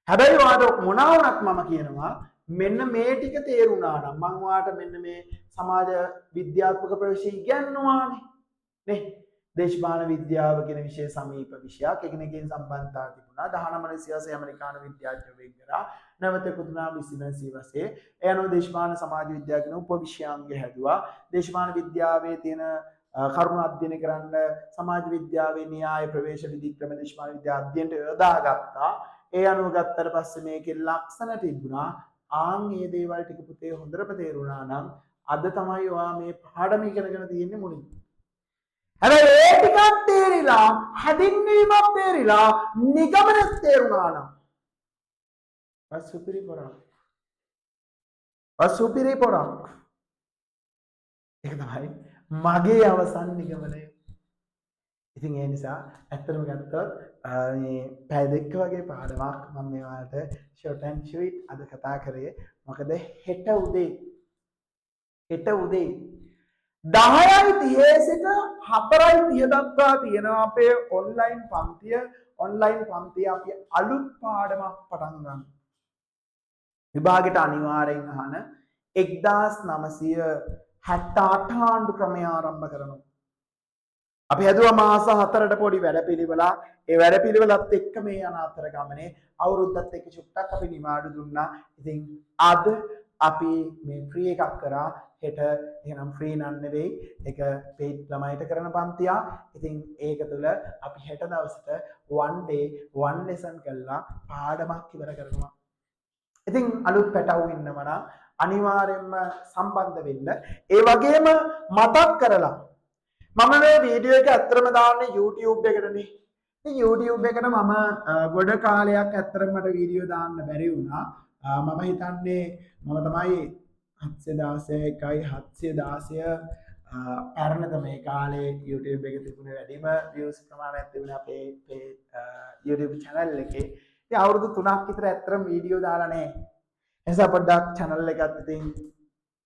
හැබැයි ඔයාලට මොනවා වුණත් මම කියනවා මෙන්න මේ ටික තේරුණා නම් මම ඔයාලට මෙන්න මේ සමාජ විද්‍යාත්මක ප්‍රවේශය ඉගෙනනවානේ නේ. දේශපාලන විද්‍යාව කියන විෂය සමීප විෂයක්. එකිනෙකින් සම්බන්ධතා තිබුණා. 19 සියසේ ඇමරිකානු විද්‍යාඥයෝ වෙන් කරා. නැවතෙකුත් නා බිසිනස් වශයෙන් ඒ අනුව දේශපාලන සමාජ විද්‍යාව කියන උපවිෂයාංගය හැදුවා. දේශපාලන විද්‍යාවේ තියෙන කරුණු අධ්‍යයනය කරන්න සමාජ විද්‍යාවේ න්‍යාය ප්‍රවේශ විධික්‍රම දේශපාලන විද්‍යාව අධ්‍යයනයට යොදාගත්තා. ඒ අනුව ගත්තට පස්සේ මේකේ ලක්ෂණ තිබුණා. ආන් මේ දේවල් ටික පුතේ හොඳටම තේරුණා නම් අද තමයි ඔයා මේ පාඩම ඉගෙනගෙන තියෙන්නේ මුලින්. හැබැයි ඒ ටිකක් තේරිලා හැදින්වීමක් තේරිලා නිගමනයක් තේරුණා නම් වසුපිරි පොරක් ඒක තමයි මගේ අවසන් නිගමනය. ඉතින් ඒ නිසා ඇත්තටම ගත්තොත් මේ පැය දෙක වගේ පාඩමක් මම මේවාට short and sweet අද කතා කරේ. මොකද හෙට උදේ 10:30 සිට 4:30 දක්වා තියෙනවා අපේ ඔන්ලයින් පන්තිය. ඔන්ලයින් පන්තිය අපි අලුත් පාඩමක් පටන් ගන්න. විභාගෙට අනිවාර්යෙන් අහන 1978 ආණ්ඩු ක්‍රමය ආරම්භ කරනවා. අපි හැදුවා මාස 4ට පොඩි වැඩපිළිවෙලක්. ඒ වැඩපිළිවෙලත් එක්ක මේ යන අතර ගමනේ අවුරුද්දත් එක්ක චුට්ටක් අපි නිවාඩු දුන්නා. ඉතින් අද අපි මේ ෆ්‍රී එකක් කරා. හෙට එහෙනම් ෆ්‍රී නන් නෙවෙයි. ඒක පේඩ් ළමයිට කරන පන්තියක්. ඉතින් ඒක තුළ අපි හෙට දවසට one day one lesson කරලා පාඩමක් ඉවර කරනවා. ඉතින් අලුත් පැටවු ඉන්නවනම් අනිවාර්යයෙන්ම සම්බන්ධ වෙන්න. ඒ වගේම මතක් කරලා මම මේ වීඩියෝ එක ඇත්තටම දාන්නේ YouTube එකටනේ. ඉතින් YouTube එකට මම ගොඩ කාලයක් ඇත්තටම මට වීඩියෝ දාන්න බැරි වුණා. මම හිතන්නේ මම තමයි 716 පැරණද මේ කාලේ YouTube එකේ තිබුණේ වැඩිම views ප්‍රමාණයක් තිබුණේ අපේ YouTube channel එකේ. ඉතින් අවුරුදු 3ක් විතර ඇත්තටම වීඩියෝ දාලා නැහැ. ඒ නිසා පොඩ්ඩක් channel එකත් ඉතින්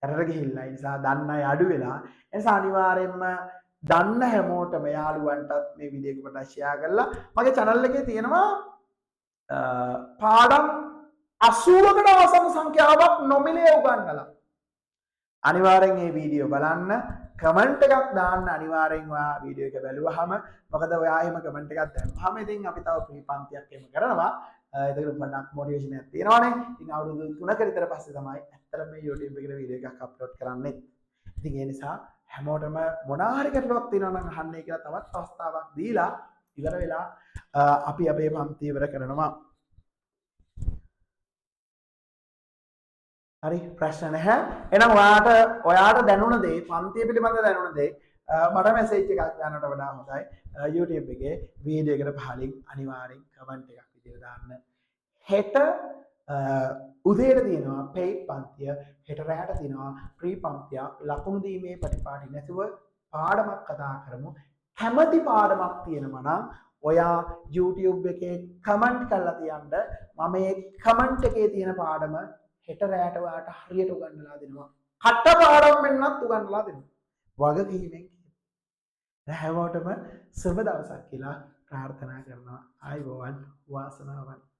කරට ගිහිල්ලා ඒ නිසා දන්න අය අඩු වෙලා. ඒ නිසා අනිවාර්යයෙන්ම දන්න හැමෝටම යාළුවන්ටත් මේ වීඩියෝ එක පොඩ්ඩක් ෂෙයා කරලා මගේ channel එකේ තියෙනවා පාඩම් 80කට ආසන්න සංඛ්‍යාවක් නොමිලේ උගන්වලා. අනිවාර්යෙන් මේ වීඩියෝ බලන්න කමෙන්ට් එකක් දාන්න අනිවාර්යෙන් ඔයා වීඩියෝ එක බැලුවාම මොකද ඔයා එහෙම කමෙන්ට් එකක් දැම්මහම ඉතින් අපි තව ෆ්‍රී පන්තියක් එහෙම කරනවා. ඒකට පොඩ්ඩක් මොටිවේෂන් එකක් තියෙනවානේ. ඉතින් අවුරුදු 3ක විතර පස්සේ තමයි ඇත්තටම මේ YouTube එකට වීඩියෝ එකක් අප්ලෝඩ් කරන්නේ. ඉතින් ඒ නිසා හැමෝටම මොනාරි ගැටලුවක් තියෙනවා නම් අහන්නේ කියලා තවත් අවස්ථාවක් දීලා ඉවර වෙලා අපි අපේ පන්තිය ඉවර කරනවා. හරි ප්‍රශ්න නැහැ. එහෙනම් ඔයාට දැනුණ දේ පන්තිය පිළිබඳව දැනුණ දේ මට මැසේජ් එකක් දාන්නට වඩා හොඳයි. YouTube එකේ වීඩියෝ එකට පහලින් අනිවාර්යෙන් කමෙන්ට් එකක් විදියට දාන්න. හෙට උදේට තියෙනවා පෙයිඩ් පන්තිය. හෙට රැට තියෙනවා ප්‍රී පන්තිය. ලකුණු දීමේ ප්‍රතිපාටි නැතුව පාඩමක් කතා කරමු. කැමැති පාඩමක් තියෙනවා නම් ඔයා YouTube එකේ කමෙන්ට් කරලා තියන්න. මම මේ කමෙන්ට් එකේ තියෙන පාඩම හෙට රැට ඔයාට හරියට උගන්වලා දෙනවා. කට පාඩම් වෙන්නත් උගන්වලා දෙනවා. වගකීමෙන් හැමෝටම සුබ දවසක් කියලා ප්‍රාර්ථනා කරනවා. ආයුබෝවන් වාසනාවන්ත